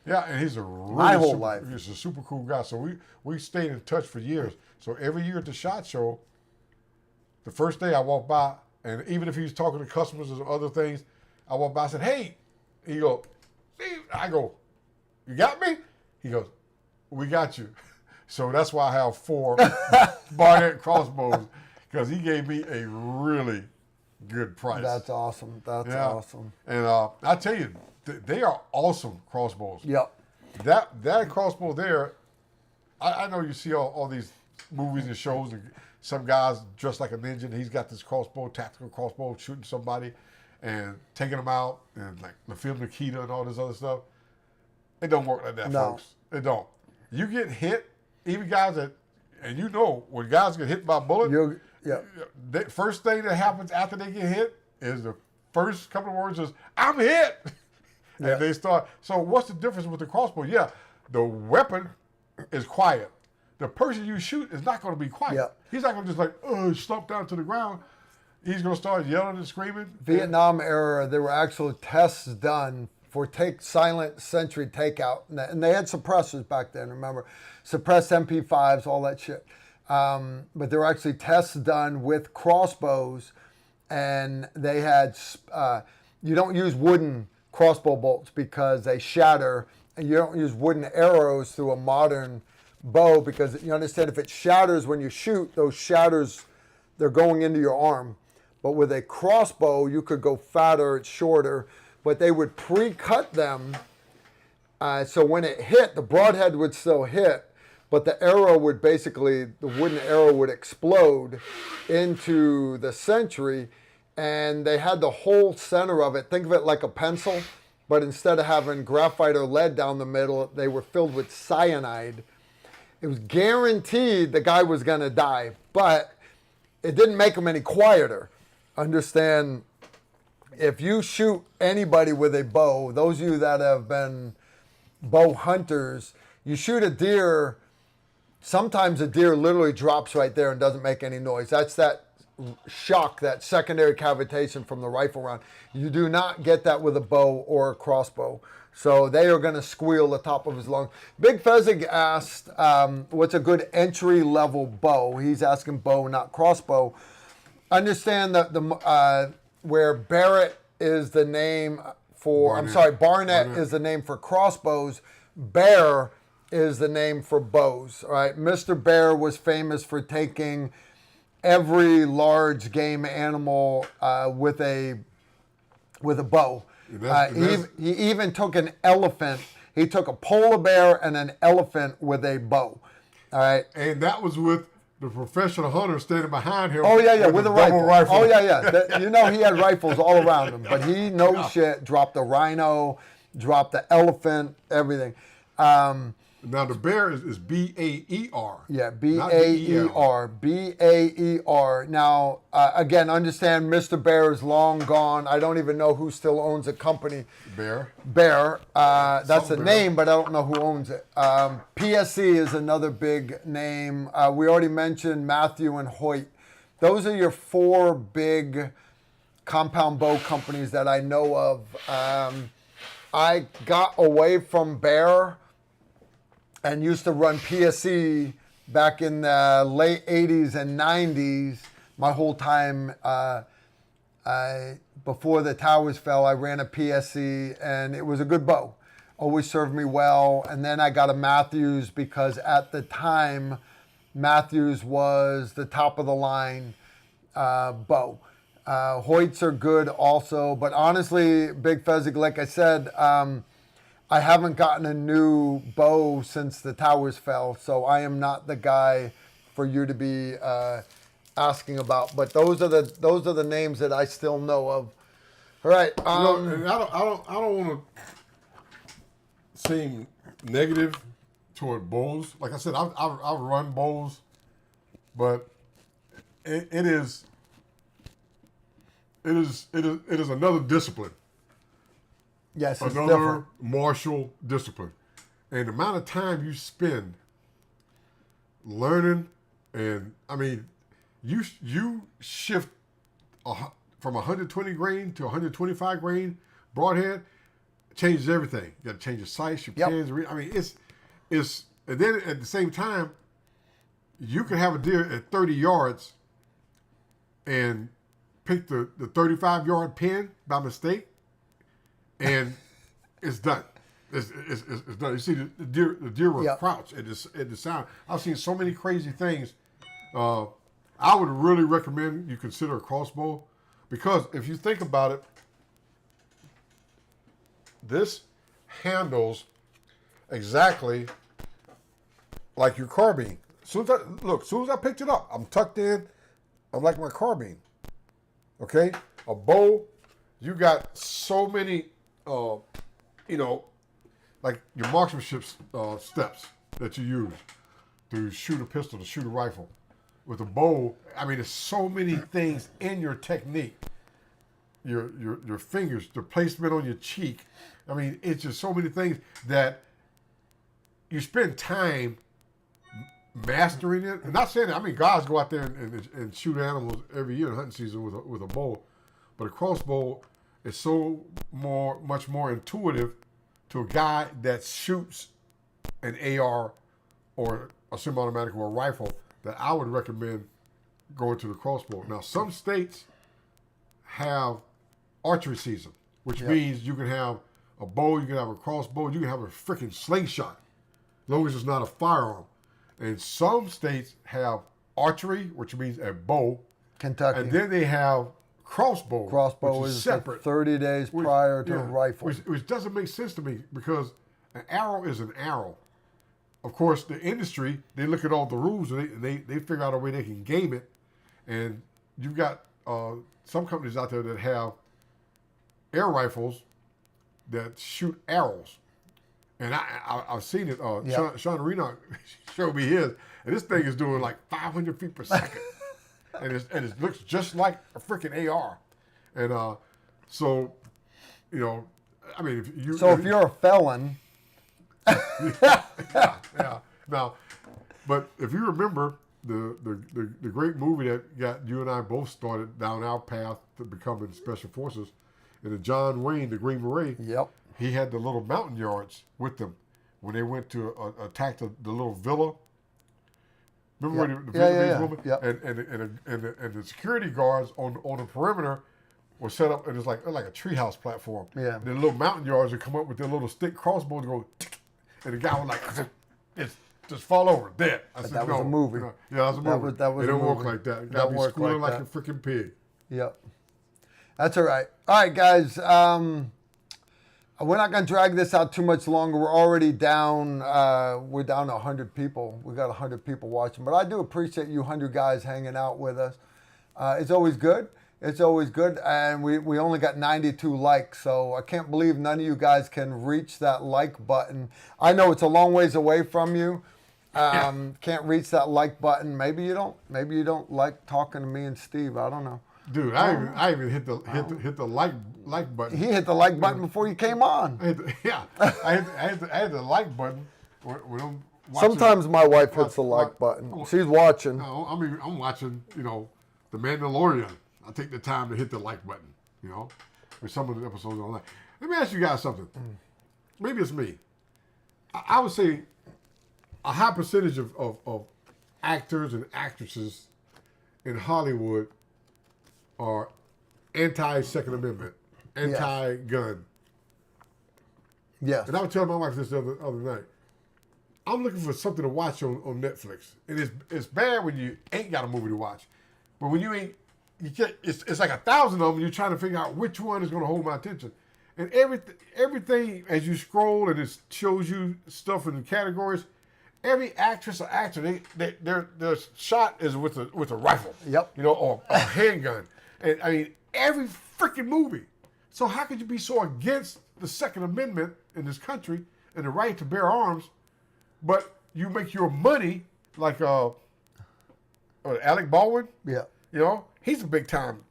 yeah, and he's a really My whole super, life. He's a super cool guy. So we stayed in touch for years. So every year at the SHOT Show, the first day I walked by, and even if he was talking to customers or other things, I walked by and said, "Hey," he go, "Steve," I go, "You got me?" He goes, "We got you." So that's why I have 4 Barnett crossbows, because he gave me a really good price. That's awesome. That's awesome. And I tell you, they are awesome crossbows. Yep. That crossbow there, I know you see all these movies and shows, and some guys dressed like a ninja, and he's got this crossbow, tactical crossbow, shooting somebody and taking them out, and like the film Nikita and all this other stuff. It don't work like that, No. folks. It don't. You get hit, even guys that, and you know, when guys get hit by a bullet, the first thing that happens after they get hit is the first couple of words is, "I'm hit." And they start. So what's the difference with the crossbow? Yeah, the weapon is quiet. The person you shoot is not going to be quiet. Yeah. He's not going to just like, slump down to the ground. He's going to start yelling and screaming. Vietnam era, there were actual tests done for silent sentry takeout. And they had suppressors back then, remember? Suppressed MP5s, all that shit. But there were actually tests done with crossbows, and they had, you don't use wooden crossbow bolts because they shatter, and you don't use wooden arrows through a modern bow because you understand if it shatters when you shoot, those shatters, they're going into your arm. But with a crossbow, you could go fatter, it's shorter, but they would pre-cut them. So when it hit, the broadhead would still hit, but the arrow would basically, the wooden arrow would explode into the sentry, and they had the whole center of it. Think of it like a pencil, but instead of having graphite or lead down the middle, they were filled with cyanide. It was guaranteed the guy was going to die, but it didn't make him any quieter. Understand, if you shoot anybody with a bow, those of you that have been bow hunters, you shoot a deer, sometimes a deer literally drops right there and doesn't make any noise. That's that shock, that secondary cavitation from the rifle round. You do not get that with a bow or a crossbow. So they are going to squeal the top of his lungs. Big Fezzig asked, what's a good entry-level bow? He's asking bow, not crossbow. Understand that where Barrett is the name for, Barnett is the name for crossbows. Bear is the name for bows. All right, Mr. Bear was famous for taking every large game animal with a bow. He even took an elephant. He took a polar bear and an elephant with a bow. All right, and that was with the professional hunter standing behind him. Oh yeah, with a rifle. Oh yeah. You know he had rifles all around him, but he shit. Dropped the rhino, dropped the elephant, everything. Now the bear is B-A-E-R. Yeah, B-A-E-R. B-A-E-R. Now, again, understand Mr. Bear is long gone. I don't even know who still owns the company. Bear. That's a name, but I don't know who owns it. PSC is another big name. We already mentioned Matthew and Hoyt. Those are your 4 big compound bow companies that I know of. I got away from Bear and used to run PSC back in the late 80s and 90s. My whole time before the towers fell, I ran a PSC, and it was a good bow. Always served me well. And then I got a Matthews because at the time, Matthews was the top of the line bow. Hoyts are good also, but honestly, Big Fezzig, like I said, I haven't gotten a new bow since the towers fell, so I am not the guy for you to be asking about. But those are the names that I still know of. All right. I don't want to seem negative toward bows. Like I said, I've run bows, but it is it is another discipline. Yes, it's Another different. martial discipline. And the amount of time you spend learning, and I mean, you shift from 120 grain to 125 grain broadhead, changes everything. You got to change your sights, your pins. I mean, it's and then at the same time, you can have a deer at 30 yards and pick the 35-yard pin by mistake, and it's done. It's done. You see, the deer will crouch at the sound. I've seen so many crazy things. I would really recommend you consider a crossbow, because if you think about it, this handles exactly like your carbine. As soon as I picked it up, I'm tucked in. I'm like my carbine. Okay, a bow. You got so many, like your marksmanship steps that you use to shoot a pistol, to shoot a rifle. With a bow, I mean, there's so many things in your technique. Your fingers, the placement on your cheek. I mean, it's just so many things that you spend time mastering it. And not saying that, I mean, guys go out there and shoot animals every year in hunting season with a bow, but a crossbow is much more intuitive to a guy that shoots an AR or a semi-automatic or a rifle, that I would recommend going to the crossbow. Now, some states have archery season, which means you can have a bow, you can have a crossbow, you can have a freaking slingshot, as long as it's not a firearm. And some states have archery, which means a bow. Kentucky. And then they have crossbow. Crossbow which is separate. 30 days prior to a rifle. Which doesn't make sense to me, because an arrow is an arrow. Of course, the industry, they look at all the rules and they figure out a way they can game it. And you've got some companies out there that have air rifles that shoot arrows. And I've seen it. Sean Reno showed me his. And this thing is doing like 500 feet per second. and it looks just like a freaking AR. And so, I mean, if you're a felon... yeah. Now, but if you remember the great movie that got you and I both started down our path to becoming special forces, in the John Wayne, the Green Beret. Yep. He had the little mountain yards with them when they went to attack the little villa. Remember where the Vietnamese woman? Yep. And the security guards on the perimeter were set up, and it's like a treehouse platform. Yeah. And the little mountain yards would come up with their little stick crossbows and go, tick, and the guy was like, just fall over, dead. I said, that was a movie. Yeah, that was a movie. That was it a don't movie. work like that. It Don't got to be work squealing like like a freaking pig. Yep. That's all right. All right, guys. We're not going to drag this out too much longer. We're already down. We're down to 100 people. We got 100 people watching. But I do appreciate you 100 guys hanging out with us. It's always good. It's always good. And we only got 92 likes. So I can't believe none of you guys can reach that like button. I know it's a long ways away from you. Can't reach that like button. Maybe you don't. Maybe you don't like talking to me and Steve. I don't know. Dude, I even hit the like button. He hit the like button before you came on. I had the like button when I'm watching. Sometimes my wife hits the like button. She's watching. I'm watching, The Mandalorian. I take the time to hit the like button, for some of the episodes online. Let me ask you guys something. Maybe it's me. I would say a high percentage of actors and actresses in Hollywood are anti-Second Amendment, anti-gun. Yes. And I was telling my wife this the other night. I'm looking for something to watch on Netflix. And it's bad when you ain't got a movie to watch. But when you ain't, it's like 1,000 of them, you're trying to figure out which one is going to hold my attention. And everything, as you scroll and it shows you stuff in the categories, every actress or actor, their shot is with a rifle. Yep. Or a handgun. And I mean, every freaking movie. So how could you be so against the Second Amendment in this country and the right to bear arms, but you make your money like Alec Baldwin? Yeah. He's a big time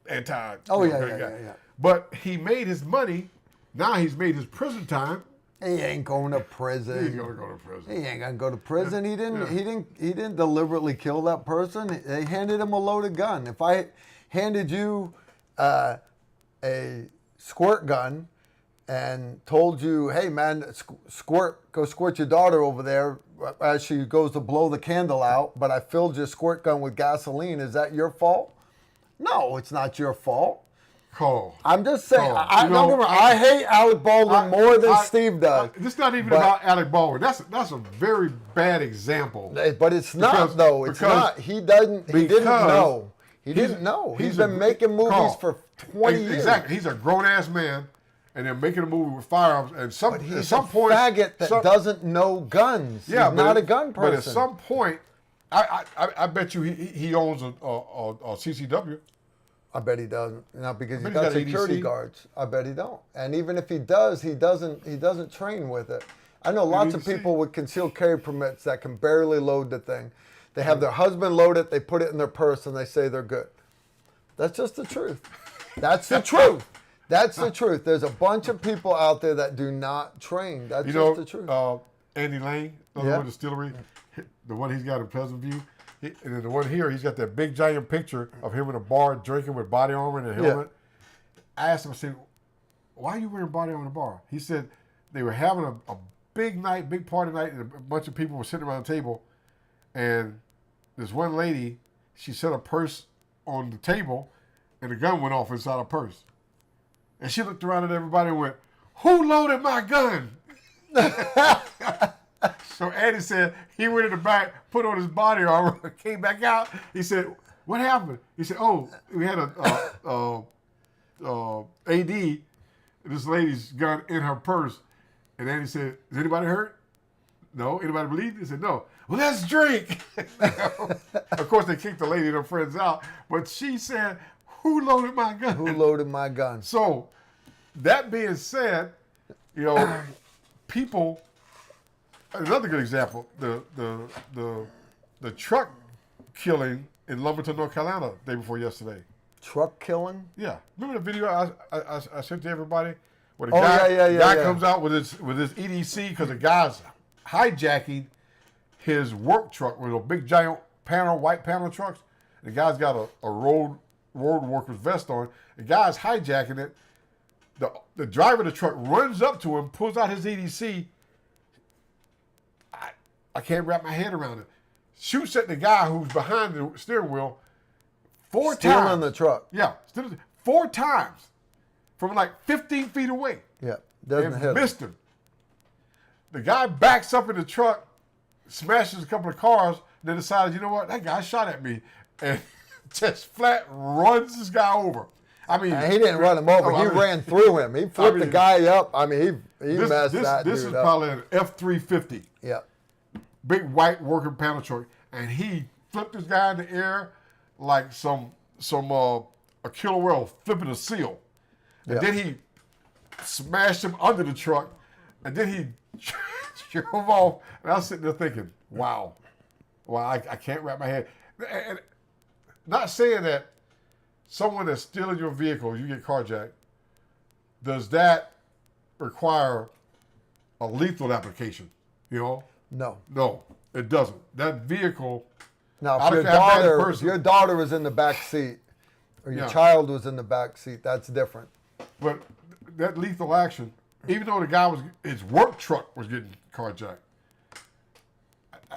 anti. Oh, you know, yeah, great yeah, guy. yeah. But he made his money. Now he's made his prison time. He ain't going to prison. He's gonna go to prison. He ain't gonna go to prison. He didn't deliberately kill that person. They handed him a loaded gun. If I handed you a squirt gun and told you, hey man, go squirt your daughter over there as she goes to blow the candle out, but I filled your squirt gun with gasoline, is that your fault? No, it's not your fault. Cole. I'm just saying, Cole. I hate Alec Baldwin more than Steve does. This is not even about Alec Baldwin. That's a very bad example. But it's not, though. It's not. He didn't know. He didn't know. He's been making movies for 20 years. Exactly. He's a grown-ass man, and they're making a movie with firearms. And but he's at some point, faggot that doesn't know guns. Yeah, he's not a gun person. But at some point, I bet you he owns a CCW. I bet he doesn't. Not because he's got security guards. I bet he don't. And even if he does, he doesn't train with it. I know lots of people with concealed carry permits that can barely load the thing. They have their husband load it, they put it in their purse, and they say they're good. That's just the truth. That's the truth. That's the truth. There's a bunch of people out there that do not train. That's just the truth. Andy Lane, the distillery, the one he's got in Pleasant View. And then the one here, he's got that big giant picture of him in a bar drinking with body armor and a helmet. Yeah. I asked him, I said, why are you wearing body armor in a bar? He said they were having a big night, big party night, and a bunch of people were sitting around the table. And this one lady, she set a purse on the table, and the gun went off inside her purse. And she looked around at everybody and went, who loaded my gun? So Andy said he went in the back, put on his body armor, came back out. He said, what happened? He said, oh, we had a AD, this lady's gun in her purse. And Andy said, is anybody hurt? No. Anybody bleed? He said, no. Well, let's drink. Of course, they kicked the lady and her friends out. But she said, who loaded my gun? Who loaded my gun? So, that being said, people... Another good example, the truck killing in Lumberton, North Carolina, the day before yesterday. Truck killing? Yeah. Remember the video I sent to everybody? Where the guy comes out with his EDC because the guy's hijacking his work truck with a big giant white panel trucks. The guy's got a road worker's vest on. The guy's hijacking it. The driver of the truck runs up to him, pulls out his EDC. I can't wrap my head around it. Shoots at the guy who's behind the steering wheel 4 times. Stealing the truck. Yeah, 4 times from like 15 feet away. Yeah, doesn't hit him. Missed him. The guy backs up in the truck, smashes a couple of cars, and then decides, you know what, that guy shot at me, and just flat runs this guy over. I mean, he didn't run him over. He ran through him. He flipped the guy up. I mean, he messed that dude up. This is probably an F-350. Yeah. Big white working panel truck, and he flipped this guy in the air like a killer whale flipping a seal. And then he smashed him under the truck, and then he drove off. And I was sitting there thinking, wow, I can't wrap my head. And not saying that someone that's stealing your vehicle, you get carjacked, does that require a lethal application? No, it doesn't. That vehicle. Now, if your daughter was in the back seat, or your child was in the back seat, that's different. But that lethal action, even though the guy his work truck was getting carjacked,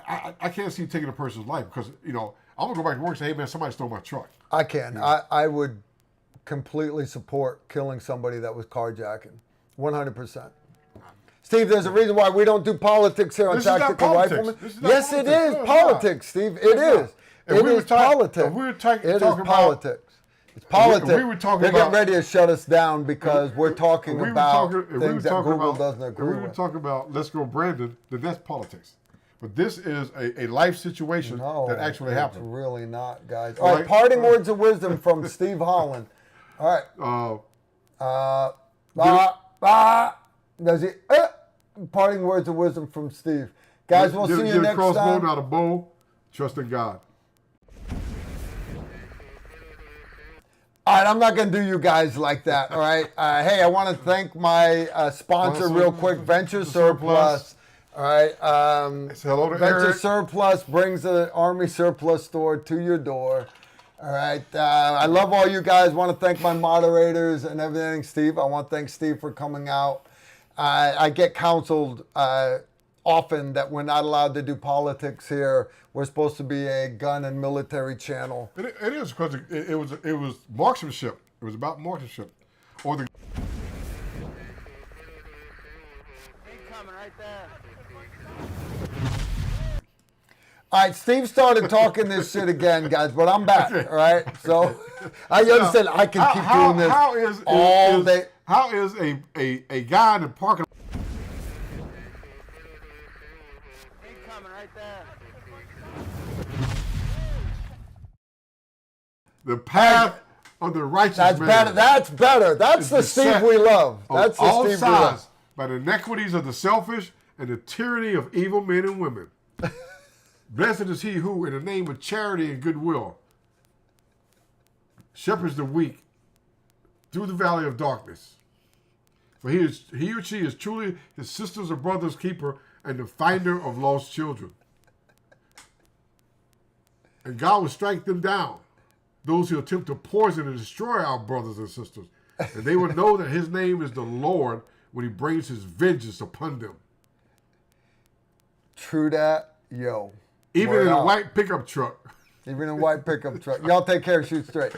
I can't see taking a person's life because I'm gonna go back to work and say, hey man, somebody stole my truck. I can. I would completely support killing somebody that was carjacking, 100%. Steve, there's a reason why we don't do politics here on Tactical Rifleman. Yes, it is politics, Steve. It is. It is politics. It is politics. It's politics. They're getting ready to shut us down because we're talking about things that Google doesn't agree with. If we were talking about let's go Brandon, then that's politics. But this is a life situation that actually happened. It's really not, guys. All right, parting words of wisdom from Steve Holland. All right. Does he? Parting words of wisdom from Steve. Guys, we'll see you next time. Get a crossbow, not a bow. Trust in God. right, I'm not going to do you guys like that, all right? Hey, I want to thank my sponsor real quick, Venture Surplus. All right. Say hello to Venture Eric. Surplus brings the Army Surplus store to your door. All right. I love all you guys. Want to thank my moderators and everything. Steve, I want to thank Steve for coming out. I get counseled often that we're not allowed to do politics here. We're supposed to be a gun and military channel. It is because it was marksmanship. It was about marksmanship, or the. Coming right there. All right, Steve started talking this shit again, guys, but I'm back. All right, so I understand I can keep doing this all day. How is a guy in the parking? Coming right there. The path of the righteous That's man. better. That's better. That's the Steve we love. That's the all Steve we love. sides by the iniquities of the selfish and the tyranny of evil men and women. Blessed is he who, in the name of charity and goodwill, shepherds the weak through the valley of darkness. For he or she is truly his sister's or brother's keeper and the finder of lost children. And God will strike them down, those who attempt to poison and destroy our brothers and sisters. And they will know that his name is the Lord when he brings his vengeance upon them. True that, yo. Even Word in a out. white pickup truck. Even in a white pickup truck. Y'all take care. Shoot straight.